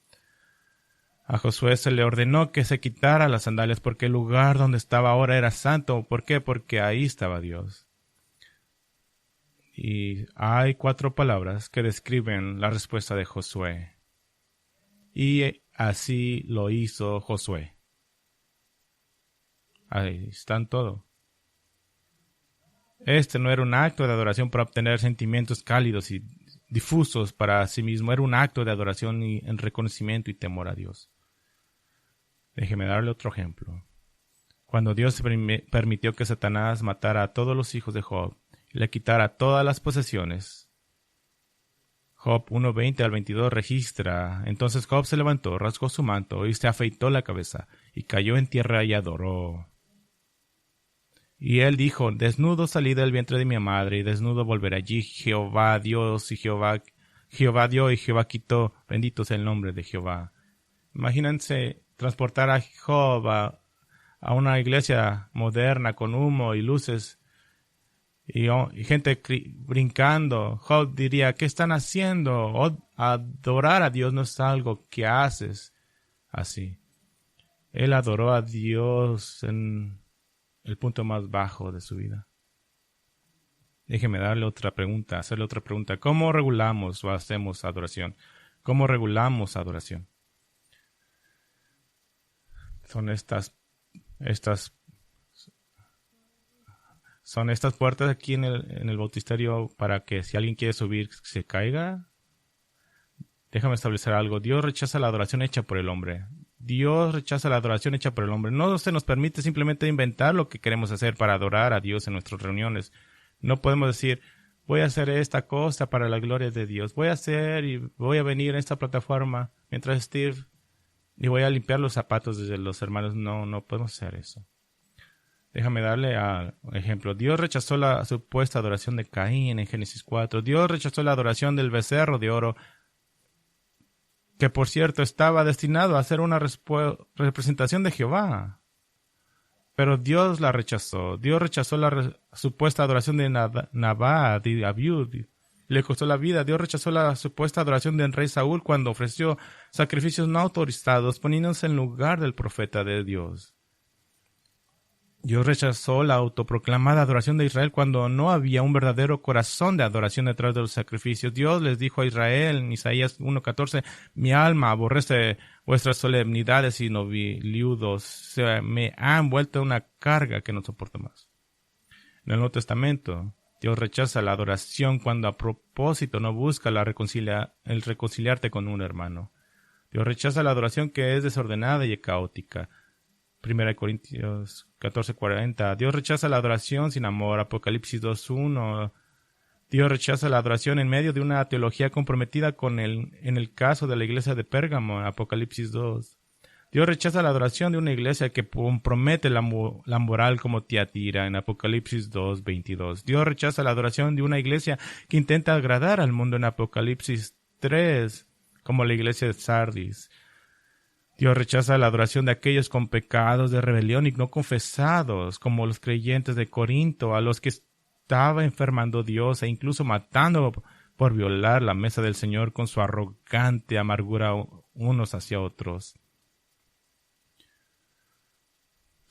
A Josué se le ordenó que se quitara las sandalias porque el lugar donde estaba ahora era santo. ¿Por qué? Porque ahí estaba Dios. Y hay 4 palabras que describen la respuesta de Josué. Y así lo hizo Josué. Ahí están todo. Este no era un acto de adoración para obtener sentimientos cálidos y difusos para sí mismo. Era un acto de adoración y en reconocimiento y temor a Dios. Déjeme darle otro ejemplo. Cuando Dios permitió que Satanás matara a todos los hijos de Job y le quitara todas las posesiones. Job 1:20 al 22 registra: Entonces Job se levantó, rasgó su manto y se afeitó la cabeza y cayó en tierra y adoró. Y él dijo: Desnudo salí del vientre de mi madre, y desnudo volveré allí. Jehová Dios y Jehová dio y Jehová quitó. Bendito sea el nombre de Jehová. Imagínense transportar a Job a una iglesia moderna con humo y luces y gente brincando. Job diría: ¿qué están haciendo? Adorar a Dios no es algo que haces así. Él adoró a Dios en el punto más bajo de su vida. Déjeme hacerle otra pregunta. ¿Cómo regulamos o hacemos adoración? ¿Cómo regulamos adoración? Son estas puertas aquí en el bautisterio para que si alguien quiere subir se caiga. Déjame establecer algo. Dios rechaza la adoración hecha por el hombre. No se nos permite simplemente inventar lo que queremos hacer para adorar a Dios en nuestras reuniones. No podemos decir, voy a hacer esta cosa para la gloria de Dios. Voy a venir a esta plataforma mientras Steve y voy a limpiar los zapatos de los hermanos. No podemos hacer eso. Déjame darle un ejemplo. Dios rechazó la supuesta adoración de Caín en Génesis 4. Dios rechazó la adoración del becerro de oro, que por cierto estaba destinado a ser una representación de Jehová. Pero Dios la rechazó. Dios rechazó la supuesta adoración de Nabat y Abiud. Le costó la vida. Dios rechazó la supuesta adoración del rey Saúl cuando ofreció sacrificios no autorizados, poniéndose en lugar del profeta de Dios. Dios rechazó la autoproclamada adoración de Israel cuando no había un verdadero corazón de adoración detrás de los sacrificios. Dios les dijo a Israel en Isaías 1:14, mi alma aborrece vuestras solemnidades y novilludos. Se me han vuelto una carga que no soporto más. En el Nuevo Testamento, Dios rechaza la adoración cuando a propósito no busca el reconciliarte con un hermano. Dios rechaza la adoración que es desordenada y caótica. 1 Corintios 14:40. Dios rechaza la adoración sin amor. Apocalipsis 2:1. Dios rechaza la adoración en medio de una teología comprometida en el caso de la iglesia de Pérgamo. Apocalipsis 2. Dios rechaza la adoración de una iglesia que compromete la moral como Tiatira en Apocalipsis 2:22. Dios rechaza la adoración de una iglesia que intenta agradar al mundo en Apocalipsis 3, como la iglesia de Sardis. Dios rechaza la adoración de aquellos con pecados de rebelión y no confesados, como los creyentes de Corinto, a los que estaba enfermando Dios e incluso matando por violar la mesa del Señor con su arrogante amargura unos hacia otros.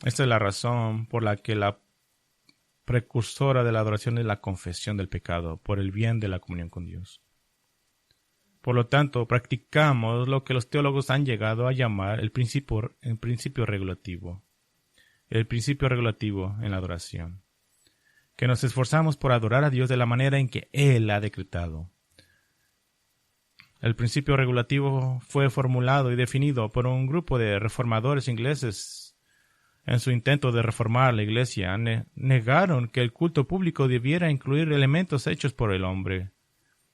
Esta es la razón por la que la precursora de la adoración es la confesión del pecado, por el bien de la comunión con Dios. Por lo tanto, practicamos lo que los teólogos han llegado a llamar el principio regulativo. El principio regulativo en la adoración. Que nos esforzamos por adorar a Dios de la manera en que Él ha decretado. El principio regulativo fue formulado y definido por un grupo de reformadores ingleses. En su intento de reformar la Iglesia, negaron que el culto público debiera incluir elementos hechos por el hombre,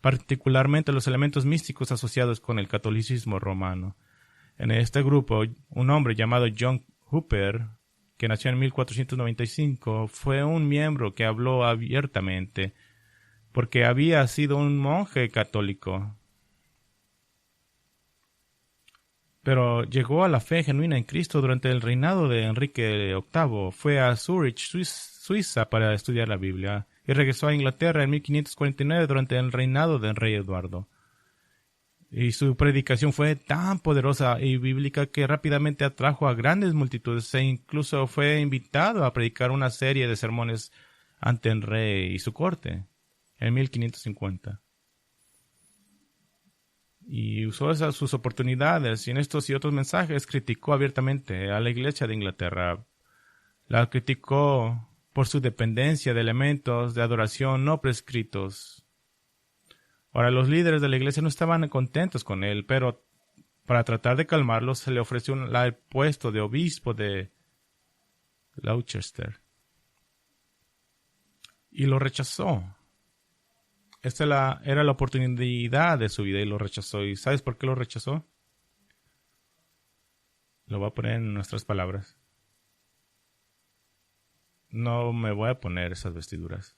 particularmente los elementos místicos asociados con el catolicismo romano. En este grupo, un hombre llamado John Hooper, que nació en 1495, fue un miembro que habló abiertamente, porque había sido un monje católico. Pero llegó a la fe genuina en Cristo durante el reinado de Enrique VIII. Fue a Zurich, Suiza, para estudiar la Biblia, y regresó a Inglaterra en 1549 durante el reinado del rey Eduardo. Y su predicación fue tan poderosa y bíblica que rápidamente atrajo a grandes multitudes e incluso fue invitado a predicar una serie de sermones ante el rey y su corte en 1550. Y usó sus oportunidades y en estos y otros mensajes criticó abiertamente a la Iglesia de Inglaterra. La criticó por su dependencia de elementos de adoración no prescritos. Ahora, los líderes de la iglesia no estaban contentos con él, pero para tratar de calmarlos se le ofreció el puesto de obispo de Gloucester. Y lo rechazó. Esta era la oportunidad de su vida y lo rechazó. ¿Y sabes por qué lo rechazó? Lo voy a poner en nuestras palabras. No me voy a poner esas vestiduras.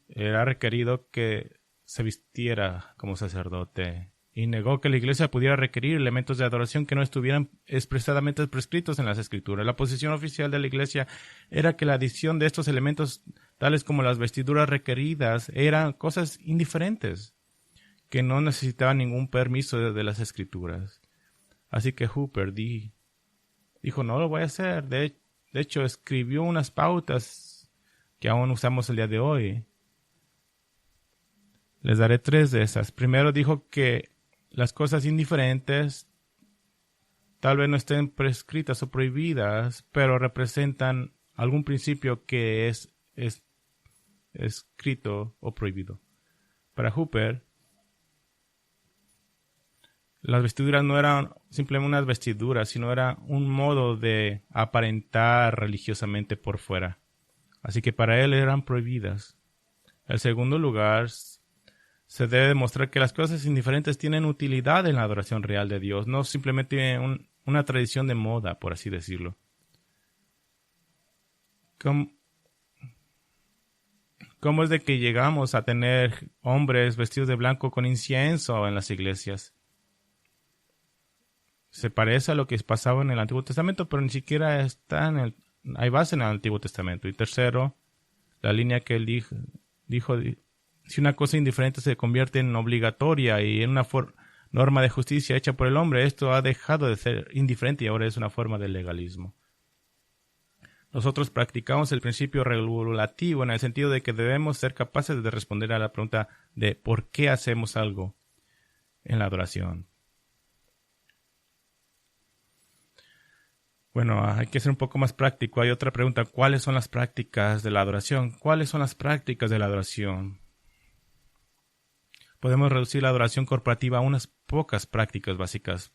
Era requerido que se vistiera como sacerdote y negó que la iglesia pudiera requerir elementos de adoración que no estuvieran expresadamente prescritos en las escrituras. La posición oficial de la iglesia era que la adición de estos elementos, tales como las vestiduras requeridas, eran cosas indiferentes, que no necesitaban ningún permiso de las escrituras. Así que Hooper dijo, no lo voy a hacer. De hecho, escribió unas pautas que aún usamos el día de hoy. Les daré 3 de esas. Primero dijo que las cosas indiferentes tal vez no estén prescritas o prohibidas, pero representan algún principio que es escrito o prohibido. Para Hooper, las vestiduras no eran simplemente unas vestiduras, sino era un modo de aparentar religiosamente por fuera. así que para él eran prohibidas. En segundo lugar, se debe demostrar que las cosas indiferentes tienen utilidad en la adoración real de Dios, no simplemente una tradición de moda, por así decirlo. ¿Cómo es de que llegamos a tener hombres vestidos de blanco con incienso en las iglesias? Se parece a lo que pasaba en el Antiguo Testamento, pero ni siquiera hay base en el Antiguo Testamento. Y tercero, la línea que él dijo, si una cosa indiferente se convierte en obligatoria y en una norma de justicia hecha por el hombre, esto ha dejado de ser indiferente y ahora es una forma de legalismo. Nosotros practicamos el principio regulativo en el sentido de que debemos ser capaces de responder a la pregunta de ¿por qué hacemos algo en la adoración? Bueno, hay que ser un poco más práctico. Hay otra pregunta. ¿Cuáles son las prácticas de la adoración? ¿Cuáles son las prácticas de la adoración? Podemos reducir la adoración corporativa a unas pocas prácticas básicas.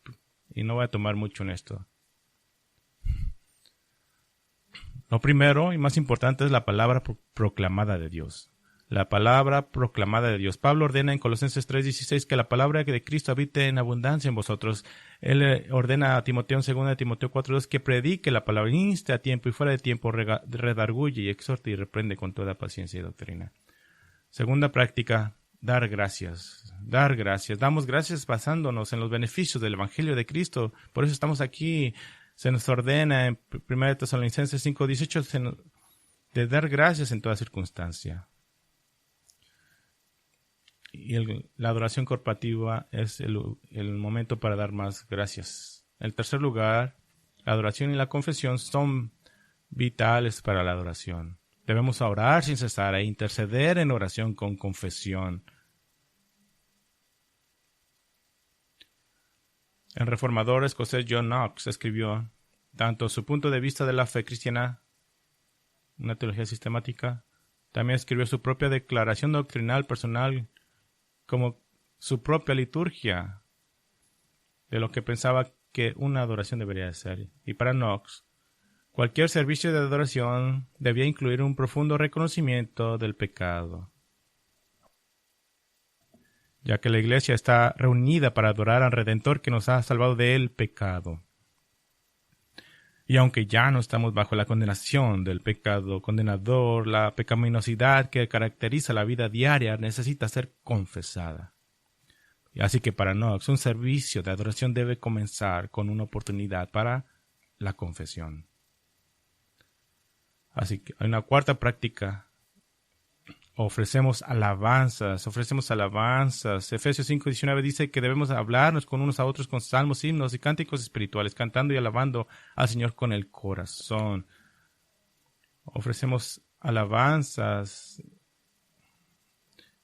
Y no voy a tomar mucho en esto. Lo primero y más importante es la palabra proclamada de Dios. La palabra proclamada de Dios. Pablo ordena en Colosenses 3:16 que la palabra de Cristo habite en abundancia en vosotros. Él ordena a Timoteo en 2 Timoteo 4:2 que predique la palabra, inste a tiempo y fuera de tiempo, redarguye y exhorte y reprende con toda paciencia y doctrina. Segunda práctica, dar gracias. Dar gracias. Damos gracias basándonos en los beneficios del Evangelio de Cristo. Por eso estamos aquí. Se nos ordena en 1 Tesalonicenses 5:18 de dar gracias en toda circunstancia. Y la adoración corporativa es el momento para dar más gracias. En tercer lugar, la adoración y la confesión son vitales para la adoración. Debemos orar sin cesar e interceder en oración con confesión. El reformador escocés John Knox escribió tanto su punto de vista de la fe cristiana, una teología sistemática, también escribió su propia declaración doctrinal personal como su propia liturgia de lo que pensaba que una adoración debería ser. Y para Knox, cualquier servicio de adoración debía incluir un profundo reconocimiento del pecado, ya que la iglesia está reunida para adorar al Redentor que nos ha salvado del pecado. Y aunque ya no estamos bajo la condenación del pecado condenador, la pecaminosidad que caracteriza la vida diaria necesita ser confesada. Así que para Knox, un servicio de adoración debe comenzar con una oportunidad para la confesión. Así que hay una cuarta práctica. Ofrecemos alabanzas. Efesios 5:19 dice que debemos hablarnos con unos a otros con salmos, himnos y cánticos espirituales, cantando y alabando al Señor con el corazón. Ofrecemos alabanzas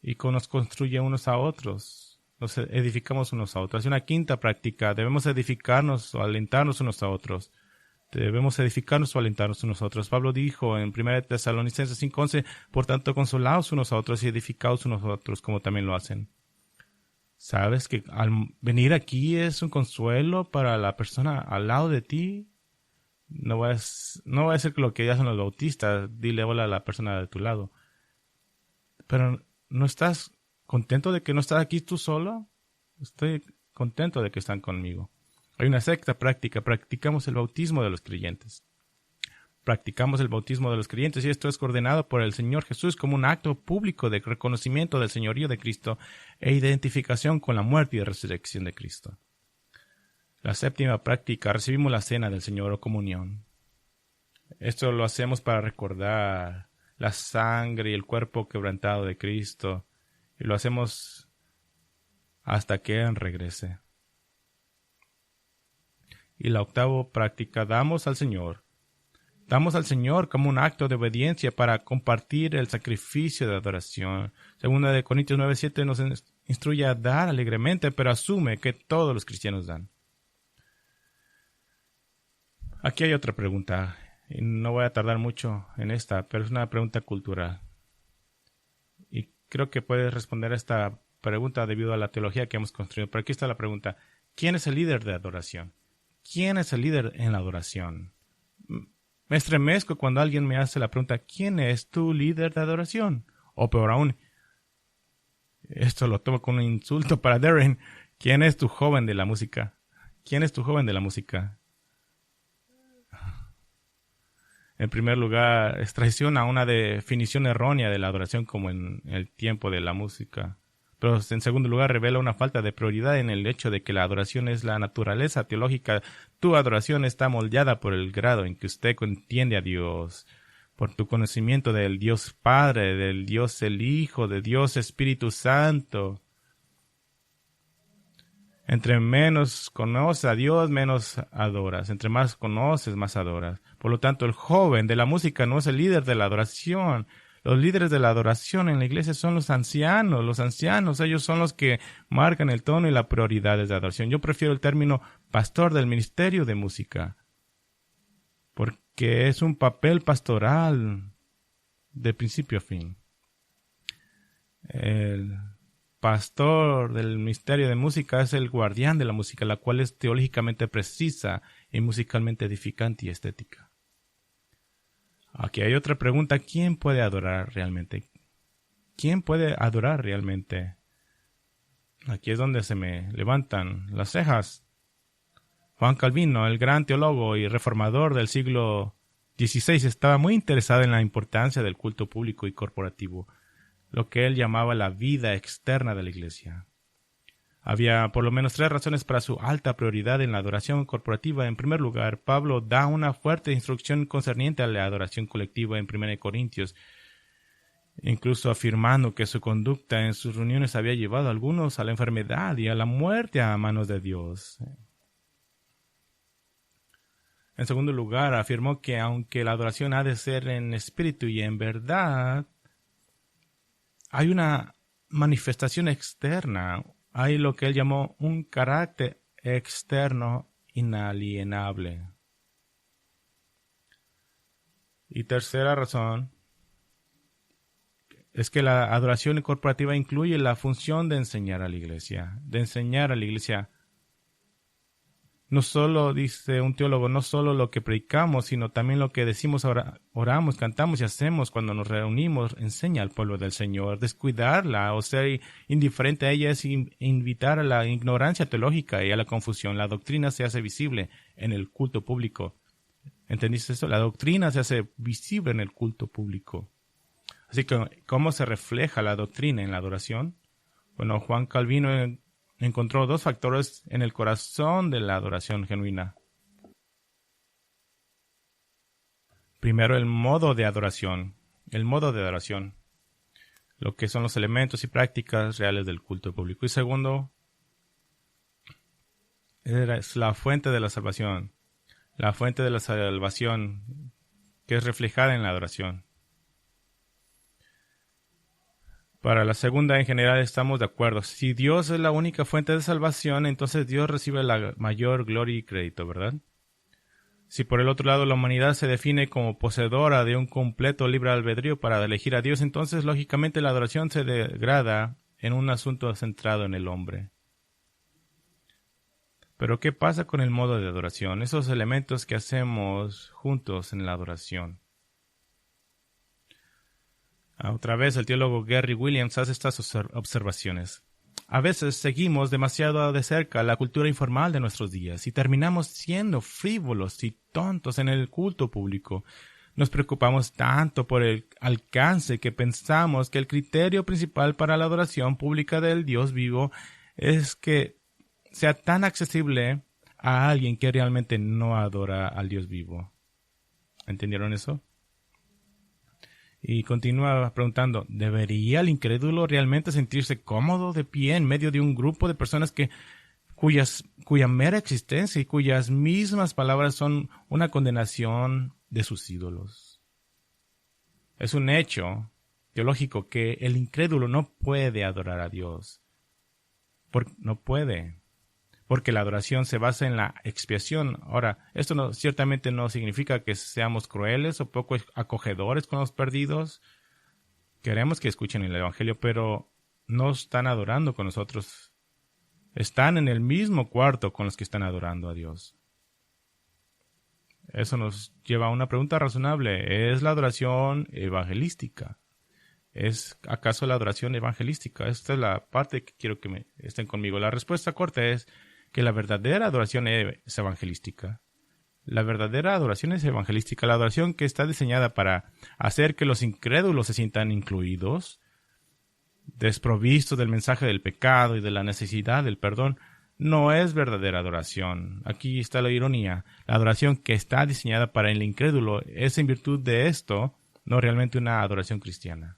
y nos construye unos a otros. Nos edificamos unos a otros. Hay una quinta práctica. Debemos edificarnos o alentarnos unos a otros. Debemos edificarnos o alentarnos unos a otros. Pablo dijo en 1 Tesalonicenses 5:11, por tanto, consolaos unos a otros y edificaos unos a otros, como también lo hacen. ¿Sabes que al venir aquí es un consuelo para la persona al lado de ti? No voy a decir lo que hacen los bautistas, dile hola a la persona de tu lado. Pero ¿no estás contento de que no estás aquí tú solo? Estoy contento de que están conmigo. Hay una sexta práctica. Practicamos el bautismo de los creyentes. Practicamos el bautismo de los creyentes y esto es coordinado por el Señor Jesús como un acto público de reconocimiento del señorío de Cristo e identificación con la muerte y resurrección de Cristo. La séptima práctica. Recibimos la cena del Señor o comunión. Esto lo hacemos para recordar la sangre y el cuerpo quebrantado de Cristo y lo hacemos hasta que Él regrese. Y la octava práctica, damos al Señor como un acto de obediencia para compartir el sacrificio de adoración. 2 Corintios 9:7 nos instruye a dar alegremente, pero asume que todos los cristianos dan. Aquí hay otra pregunta, y no voy a tardar mucho en esta, pero es una pregunta cultural. Y creo que puedes responder a esta pregunta debido a la teología que hemos construido. Pero aquí está la pregunta, ¿quién es el líder de adoración? ¿Quién es el líder en la adoración? Me estremezco cuando alguien me hace la pregunta, ¿quién es tu líder de adoración? O peor aún, esto lo tomo como un insulto para Darren, ¿quién es tu joven de la música? ¿Quién es tu joven de la música? En primer lugar, traiciona una definición errónea de la adoración como en el tiempo de la música. Pero en segundo lugar, revela una falta de prioridad en el hecho de que la adoración es la naturaleza teológica. Tu adoración está moldeada por el grado en que usted entiende a Dios, por tu conocimiento del Dios Padre, del Dios el Hijo, del Dios Espíritu Santo. Entre menos conoces a Dios, menos adoras. Entre más conoces, más adoras. Por lo tanto, el joven de la música no es el líder de la adoración. Los líderes de la adoración en la iglesia son los ancianos. Los ancianos, ellos son los que marcan el tono y las prioridades de adoración. Yo prefiero el término pastor del ministerio de música, porque es un papel pastoral de principio a fin. El pastor del ministerio de música es el guardián de la música, la cual es teológicamente precisa y musicalmente edificante y estética. Aquí hay otra pregunta. ¿Quién puede adorar realmente? ¿Quién puede adorar realmente? Aquí es donde se me levantan las cejas. Juan Calvino, el gran teólogo y reformador del siglo XVI, estaba muy interesado en la importancia del culto público y corporativo, lo que él llamaba la vida externa de la iglesia. Había por lo menos 3 razones para su alta prioridad en la adoración corporativa. En primer lugar, Pablo da una fuerte instrucción concerniente a la adoración colectiva en 1 Corintios, incluso afirmando que su conducta en sus reuniones había llevado a algunos a la enfermedad y a la muerte a manos de Dios. En segundo lugar, afirmó que aunque la adoración ha de ser en espíritu y en verdad, hay una manifestación externa. Hay lo que él llamó un carácter externo inalienable. Y tercera razón es que la adoración corporativa incluye la función de enseñar a la iglesia. No solo, dice un teólogo, no solo lo que predicamos, sino también lo que decimos, oramos, cantamos y hacemos cuando nos reunimos, enseña al pueblo del Señor. Descuidarla o ser indiferente a ella es invitar a la ignorancia teológica y a la confusión. La doctrina se hace visible en el culto público. ¿Entendiste eso? La doctrina se hace visible en el culto público. Así que, ¿cómo se refleja la doctrina en la adoración? Bueno, Juan Calvino encontró 2 factores en el corazón de la adoración genuina. Primero, el modo de adoración. Lo que son los elementos y prácticas reales del culto público. Y segundo, es la fuente de la salvación. La fuente de la salvación que es reflejada en la adoración. Para la segunda, en general, estamos de acuerdo. Si Dios es la única fuente de salvación, entonces Dios recibe la mayor gloria y crédito, ¿verdad? Si por el otro lado la humanidad se define como poseedora de un completo libre albedrío para elegir a Dios, entonces lógicamente la adoración se degrada en un asunto centrado en el hombre. Pero ¿qué pasa con el modo de adoración? Esos elementos que hacemos juntos en la adoración. Otra vez el teólogo Gary Williams hace estas observaciones. A veces seguimos demasiado de cerca la cultura informal de nuestros días y terminamos siendo frívolos y tontos en el culto público. Nos preocupamos tanto por el alcance que pensamos que el criterio principal para la adoración pública del Dios vivo es que sea tan accesible a alguien que realmente no adora al Dios vivo. ¿Entendieron eso? Y continúa preguntando, ¿debería el incrédulo realmente sentirse cómodo de pie en medio de un grupo de personas cuya mera existencia y cuyas mismas palabras son una condenación de sus ídolos? Es un hecho teológico que el incrédulo no puede adorar a Dios. No puede. Porque la adoración se basa en la expiación. Ahora, esto ciertamente no significa que seamos crueles o poco acogedores con los perdidos. Queremos que escuchen el Evangelio, pero no están adorando con nosotros. Están en el mismo cuarto con los que están adorando a Dios. Eso nos lleva a una pregunta razonable. ¿Es la adoración evangelística? ¿Es acaso la adoración evangelística? Esta es la parte que quiero que estén conmigo. La respuesta corta es que la verdadera adoración es evangelística. La verdadera adoración es evangelística. La adoración que está diseñada para hacer que los incrédulos se sientan incluidos, desprovistos del mensaje del pecado y de la necesidad del perdón, no es verdadera adoración. Aquí está la ironía. La adoración que está diseñada para el incrédulo es en virtud de esto, no realmente una adoración cristiana.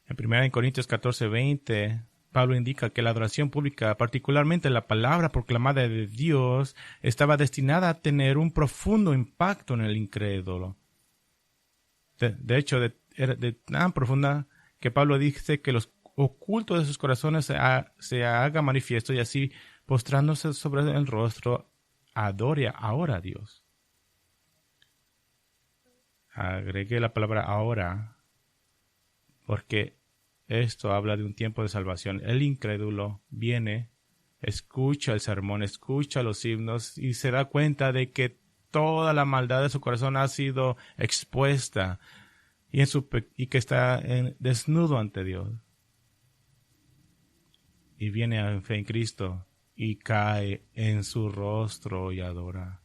En 1 Corintios 14:20, Pablo indica que la adoración pública, particularmente la palabra proclamada de Dios, estaba destinada a tener un profundo impacto en el incrédulo. De hecho, era de tan profunda que Pablo dice que los ocultos de sus corazones se haga manifiesto y así, postrándose sobre el rostro, adore ahora a Dios. Agregué la palabra ahora porque esto habla de un tiempo de salvación. El incrédulo viene, escucha el sermón, escucha los himnos y se da cuenta de que toda la maldad de su corazón ha sido expuesta y que está desnudo ante Dios. Y viene en fe en Cristo y cae en su rostro y adora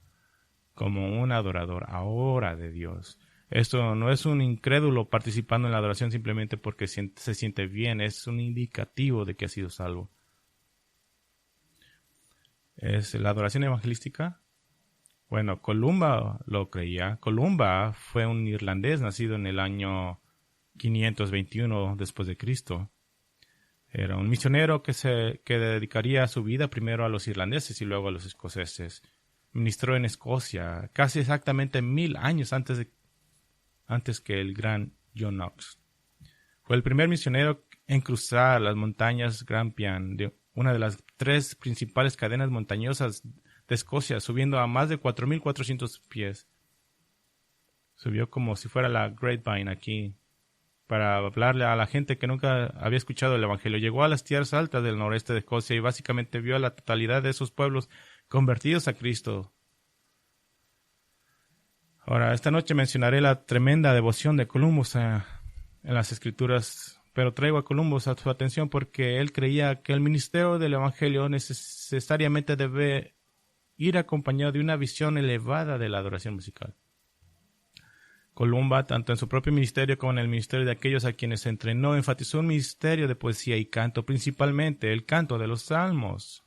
como un adorador ahora de Dios. Esto no es un incrédulo participando en la adoración simplemente porque se siente bien, es un indicativo de que ha sido salvo. ¿Es la adoración evangelística? Bueno, Columba lo creía. Columba fue un irlandés nacido en el año 521 después de Cristo. Era un misionero que dedicaría su vida primero a los irlandeses y luego a los escoceses. Ministró en Escocia casi exactamente 1000 años antes que el gran John Knox. Fue el primer misionero en cruzar las montañas Grampian, una de las 3 principales cadenas montañosas de Escocia, subiendo a más de 4,400 pies. Subió como si fuera la Grapevine aquí, para hablarle a la gente que nunca había escuchado el Evangelio. Llegó a las tierras altas del noreste de Escocia y básicamente vio a la totalidad de esos pueblos convertidos a Cristo. Ahora, esta noche mencionaré la tremenda devoción de Columbus en las Escrituras, pero traigo a Columbus a su atención porque él creía que el ministerio del Evangelio necesariamente debe ir acompañado de una visión elevada de la adoración musical. Columba, tanto en su propio ministerio como en el ministerio de aquellos a quienes se entrenó, enfatizó un ministerio de poesía y canto, principalmente el canto de los salmos.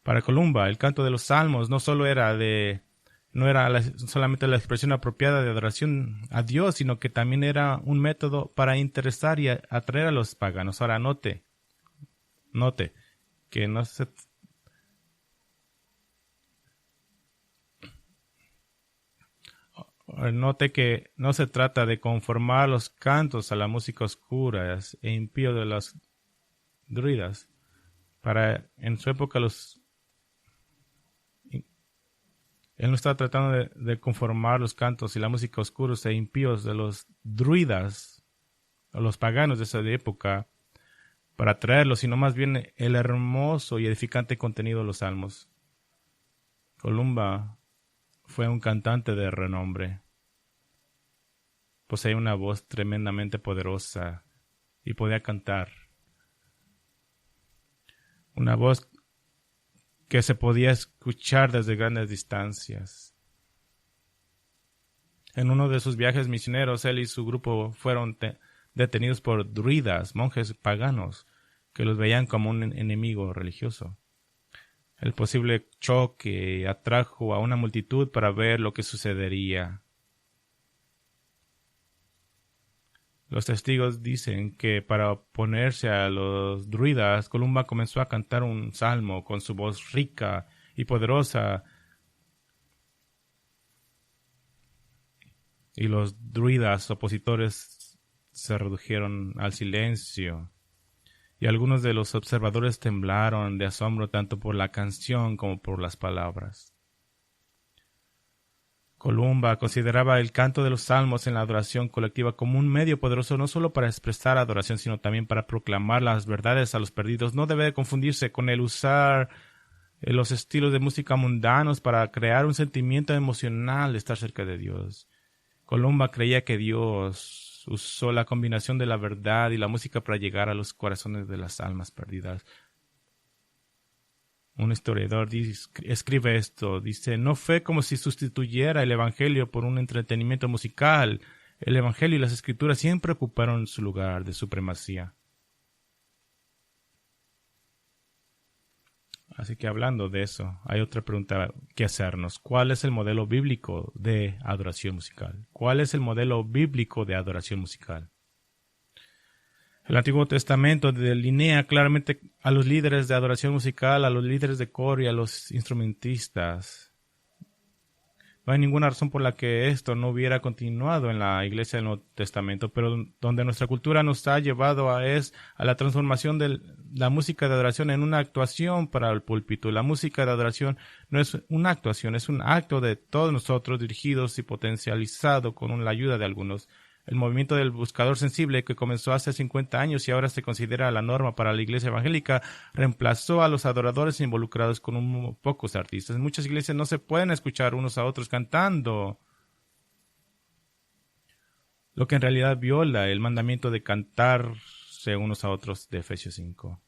Para Columba, el canto de los salmos no era solamente la expresión apropiada de adoración a Dios, sino que también era un método para interesar y atraer a los paganos. Ahora note que no se trata de conformar los cantos a la música oscura e impío de los druidas. En su época él no estaba tratando de conformar los cantos y la música oscuros e impíos de los druidas o los paganos de esa época para atraerlos, sino más bien el hermoso y edificante contenido de los salmos. Columba fue un cantante de renombre. Poseía una voz tremendamente poderosa y podía cantar. Una voz que se podía escuchar desde grandes distancias. En uno de sus viajes misioneros, él y su grupo fueron detenidos por druidas, monjes paganos, que los veían como un enemigo religioso. El posible choque atrajo a una multitud para ver lo que sucedería. Los testigos dicen que para oponerse a los druidas, Columba comenzó a cantar un salmo con su voz rica y poderosa. Y los druidas opositores se redujeron al silencio. Y algunos de los observadores temblaron de asombro tanto por la canción como por las palabras. Columba consideraba el canto de los salmos en la adoración colectiva como un medio poderoso no solo para expresar adoración, sino también para proclamar las verdades a los perdidos. No debe confundirse con el usar los estilos de música mundanos para crear un sentimiento emocional de estar cerca de Dios. Columba creía que Dios usó la combinación de la verdad y la música para llegar a los corazones de las almas perdidas. Un historiador escribe esto, dice: no fue como si sustituyera el Evangelio por un entretenimiento musical. El Evangelio y las Escrituras siempre ocuparon su lugar de supremacía. Así que hablando de eso, hay otra pregunta que hacernos. ¿Cuál es el modelo bíblico de adoración musical? ¿Cuál es el modelo bíblico de adoración musical? El Antiguo Testamento delinea claramente a los líderes de adoración musical, a los líderes de coro y a los instrumentistas. No hay ninguna razón por la que esto no hubiera continuado en la iglesia del Nuevo Testamento, pero donde nuestra cultura nos ha llevado a la transformación de la música de adoración en una actuación para el púlpito. La música de adoración no es una actuación, es un acto de todos nosotros dirigidos y potencializado con la ayuda de algunos. El movimiento del buscador sensible, que comenzó hace 50 años y ahora se considera la norma para la iglesia evangélica, reemplazó a los adoradores involucrados con pocos artistas. En muchas iglesias no se pueden escuchar unos a otros cantando, lo que en realidad viola el mandamiento de cantarse unos a otros de Efesios 5.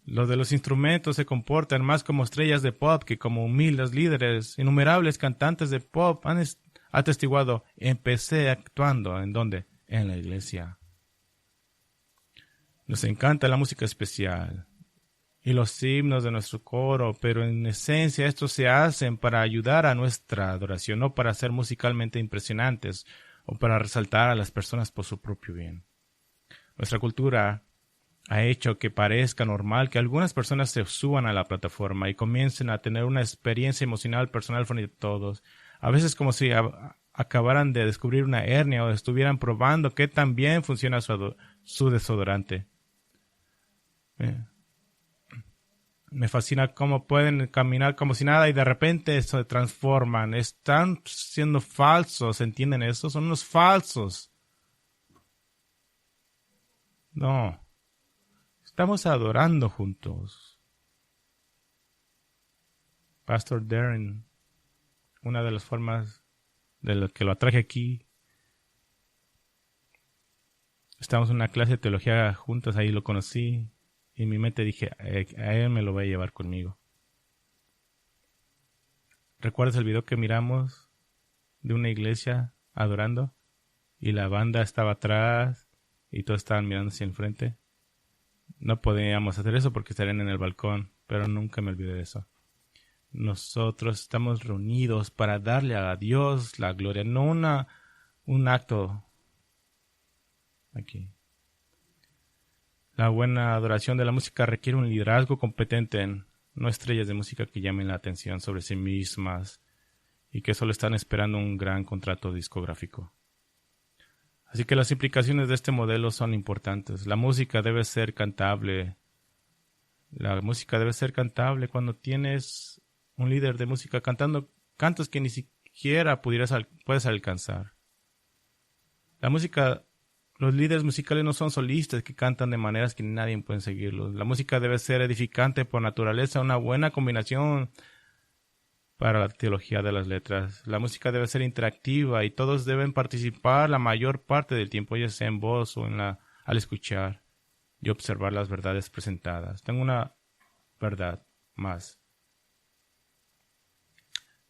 Los de los instrumentos se comportan más como estrellas de pop que como humildes líderes. Innumerables cantantes de pop han atestiguado: empecé actuando. ¿En dónde? En la iglesia. Nos encanta la música especial y los himnos de nuestro coro, pero en esencia estos se hacen para ayudar a nuestra adoración, no para ser musicalmente impresionantes o para resaltar a las personas por su propio bien. Nuestra cultura ha hecho que parezca normal que algunas personas se suban a la plataforma y comiencen a tener una experiencia emocional personal frente a todos. A veces como si acabaran de descubrir una hernia o estuvieran probando qué tan bien funciona su desodorante. Me fascina cómo pueden caminar como si nada y de repente se transforman. Están siendo falsos, ¿entienden eso? Son unos falsos. No. Estamos adorando juntos. Pastor Darren, una de las formas de lo que lo atraje aquí, estábamos en una clase de teología juntos, ahí lo conocí, y en mi mente dije: a él me lo voy a llevar conmigo. ¿Recuerdas el video que miramos de una iglesia adorando? Y la banda estaba atrás y todos estaban mirando hacia el frente. No podíamos hacer eso porque estarían en el balcón, pero nunca me olvidé de eso. Nosotros estamos reunidos para darle a Dios la gloria, no un acto aquí. La buena adoración de la música requiere un liderazgo competente, no estrellas de música que llamen la atención sobre sí mismas y que solo están esperando un gran contrato discográfico. Así que las implicaciones de este modelo son importantes. La música debe ser cantable. La música debe ser cantable cuando tienes un líder de música cantando cantos que ni siquiera puedes alcanzar. La música, los líderes musicales no son solistas que cantan de maneras que nadie puede seguirlos. La música debe ser edificante por naturaleza, una buena combinación para la teología de las letras. La música debe ser interactiva y todos deben participar la mayor parte del tiempo, ya sea en voz o al escuchar y observar las verdades presentadas. Tengo una verdad más.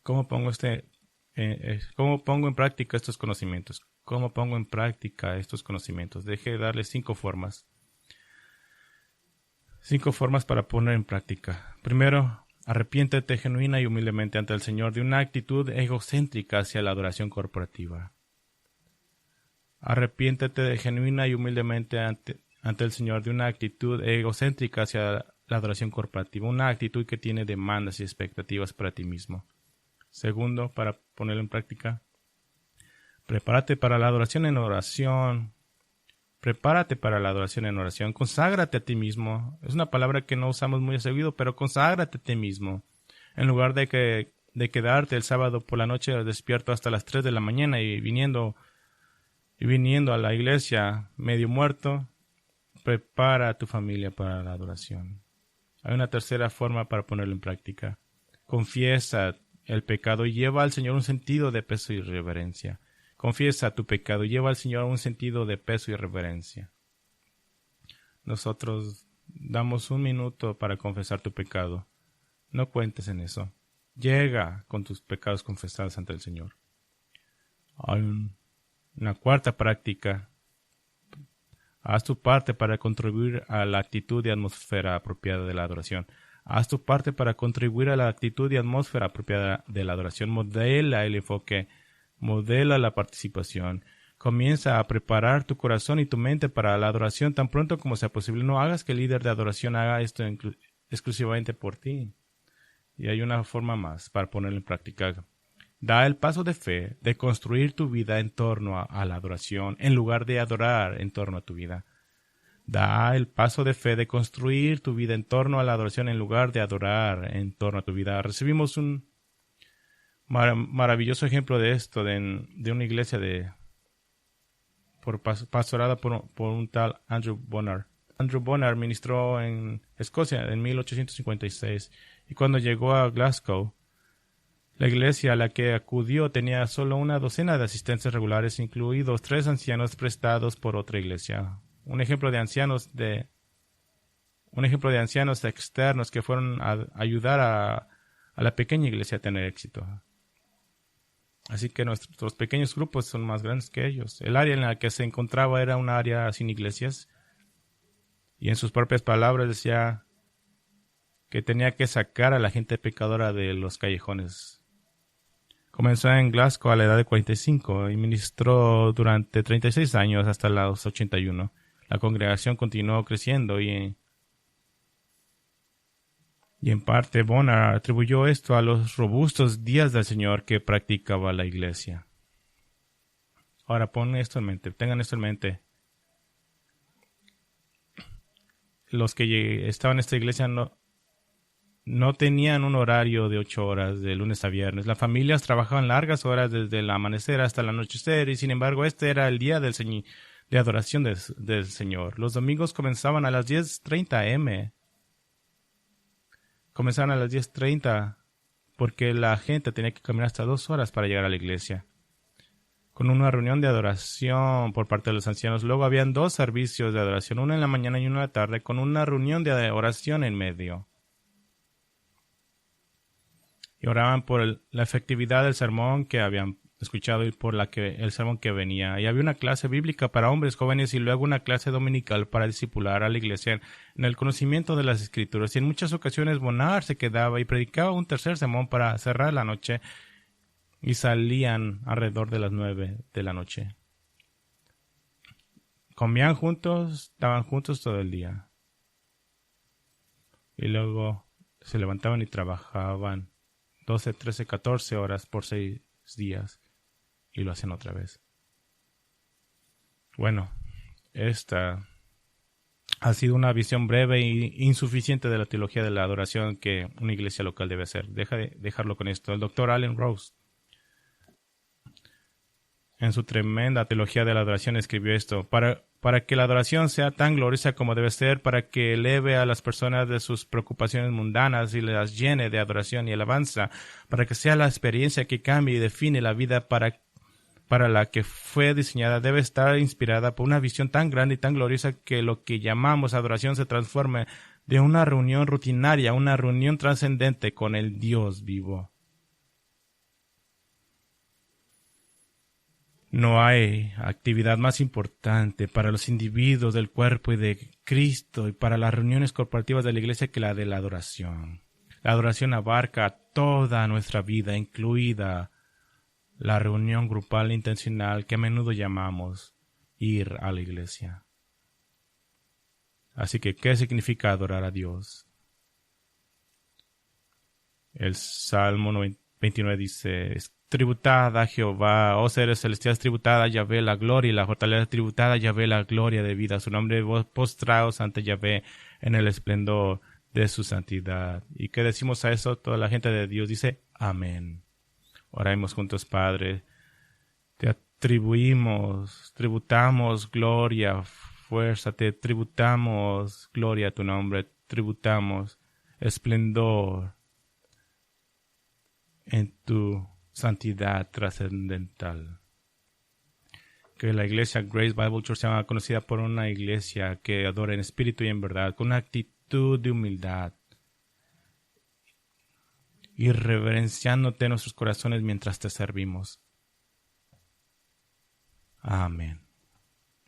¿Cómo pongo en práctica estos conocimientos? ¿Cómo pongo en práctica estos conocimientos? Deje de darle 5 formas. 5 formas para poner en práctica. Primero, arrepiéntete genuina y humildemente ante el Señor de una actitud egocéntrica hacia la adoración corporativa. Arrepiéntete genuina y humildemente ante el Señor de una actitud egocéntrica hacia la adoración corporativa, una actitud que tiene demandas y expectativas para ti mismo. Segundo, para ponerlo en práctica, prepárate para la adoración en oración. Prepárate para la adoración en oración. Conságrate a ti mismo. Es una palabra que no usamos muy seguido, pero conságrate a ti mismo. En lugar de quedarte el sábado por la noche despierto hasta las 3 de la mañana y viniendo a la iglesia medio muerto, prepara a tu familia para la adoración. Hay una tercera forma para ponerlo en práctica. Confiesa el pecado y lleva al Señor un sentido de peso y reverencia. Confiesa tu pecado y lleva al Señor un sentido de peso y reverencia. Nosotros damos 1 minuto para confesar tu pecado. No cuentes en eso. Llega con tus pecados confesados ante el Señor. Hay una cuarta práctica. Haz tu parte para contribuir a la actitud y atmósfera apropiada de la adoración. Haz tu parte para contribuir a la actitud y atmósfera apropiada de la adoración. Modela el enfoque. Modela la participación. Comienza a preparar tu corazón y tu mente para la adoración tan pronto como sea posible. No hagas que el líder de adoración haga esto exclusivamente por ti. Y hay una forma más para ponerlo en práctica. Da el paso de fe de construir tu vida en torno a la adoración en lugar de adorar en torno a tu vida. Da el paso de fe de construir tu vida en torno a la adoración en lugar de adorar en torno a tu vida. Recibimos un maravilloso ejemplo de esto de una iglesia pastorada por un tal Andrew Bonar. Andrew Bonar ministró en Escocia en 1856 y cuando llegó a Glasgow, la iglesia a la que acudió tenía solo una docena de asistentes regulares, incluidos 3 ancianos prestados por otra iglesia. Un ejemplo de ancianos externos que fueron a ayudar a la pequeña iglesia a tener éxito. Así que nuestros pequeños grupos son más grandes que ellos. El área en la que se encontraba era un área sin iglesias. Y en sus propias palabras decía que tenía que sacar a la gente pecadora de los callejones. Comenzó en Glasgow a la edad de 45 y ministró durante 36 años hasta los 81. La congregación continuó creciendo y en parte Bonar atribuyó esto a los robustos días del Señor que practicaba la iglesia. Ahora tengan esto en mente. Los que estaban en esta iglesia no tenían un horario de 8 horas de lunes a viernes. Las familias trabajaban largas horas desde el amanecer hasta el anochecer y sin embargo este era el día de adoración del Señor. Los domingos comenzaban a las 10:30 a.m. Comenzaron a las 10:30 porque la gente tenía que caminar hasta 2 horas para llegar a la iglesia. Con una reunión de adoración por parte de los ancianos. Luego habían 2 servicios de adoración, uno en la mañana y uno en la tarde, con una reunión de oración en medio. Y oraban por la efectividad del sermón que habían escuchado y por el sermón que venía. Y había una clase bíblica para hombres jóvenes y luego una clase dominical para discipular a la iglesia en el conocimiento de las Escrituras. Y en muchas ocasiones Bonar se quedaba y predicaba un tercer sermón para cerrar la noche y salían alrededor de las 9 de la noche. Comían juntos, estaban juntos todo el día. Y luego se levantaban y trabajaban 12, 13, 14 horas por 6 días. Y lo hacen otra vez. Bueno, esta ha sido una visión breve e insuficiente de la teología de la adoración que una iglesia local debe hacer. Dejarlo con esto. El Dr. Allen Rose, en su tremenda teología de la adoración, escribió esto. Para que la adoración sea tan gloriosa como debe ser, para que eleve a las personas de sus preocupaciones mundanas y las llene de adoración y alabanza, para que sea la experiencia que cambie y define la vida para la que fue diseñada, debe estar inspirada por una visión tan grande y tan gloriosa que lo que llamamos adoración se transforme de una reunión rutinaria a una reunión trascendente con el Dios vivo. No hay actividad más importante para los individuos del cuerpo y de Cristo y para las reuniones corporativas de la iglesia que la de la adoración. La adoración abarca toda nuestra vida, incluida la reunión grupal intencional que a menudo llamamos ir a la iglesia. Así que, ¿qué significa adorar a Dios? El Salmo 29 dice: tributad a Jehová, oh seres celestiales, tributad a Yahvé la gloria y la fortaleza, tributad a Yahvé la gloria de vida. Su nombre, vos postraos ante Yahvé en el esplendor de su santidad. ¿Y qué decimos a eso? Toda la gente de Dios dice amén. Oremos juntos, Padre. Te tributamos gloria, fuerza, te tributamos gloria a tu nombre, tributamos esplendor, en tu santidad trascendental. Que la iglesia Grace Bible Church sea conocida por una iglesia que adora en espíritu y en verdad, con una actitud de humildad y reverenciándote en nuestros corazones mientras te servimos. Amén.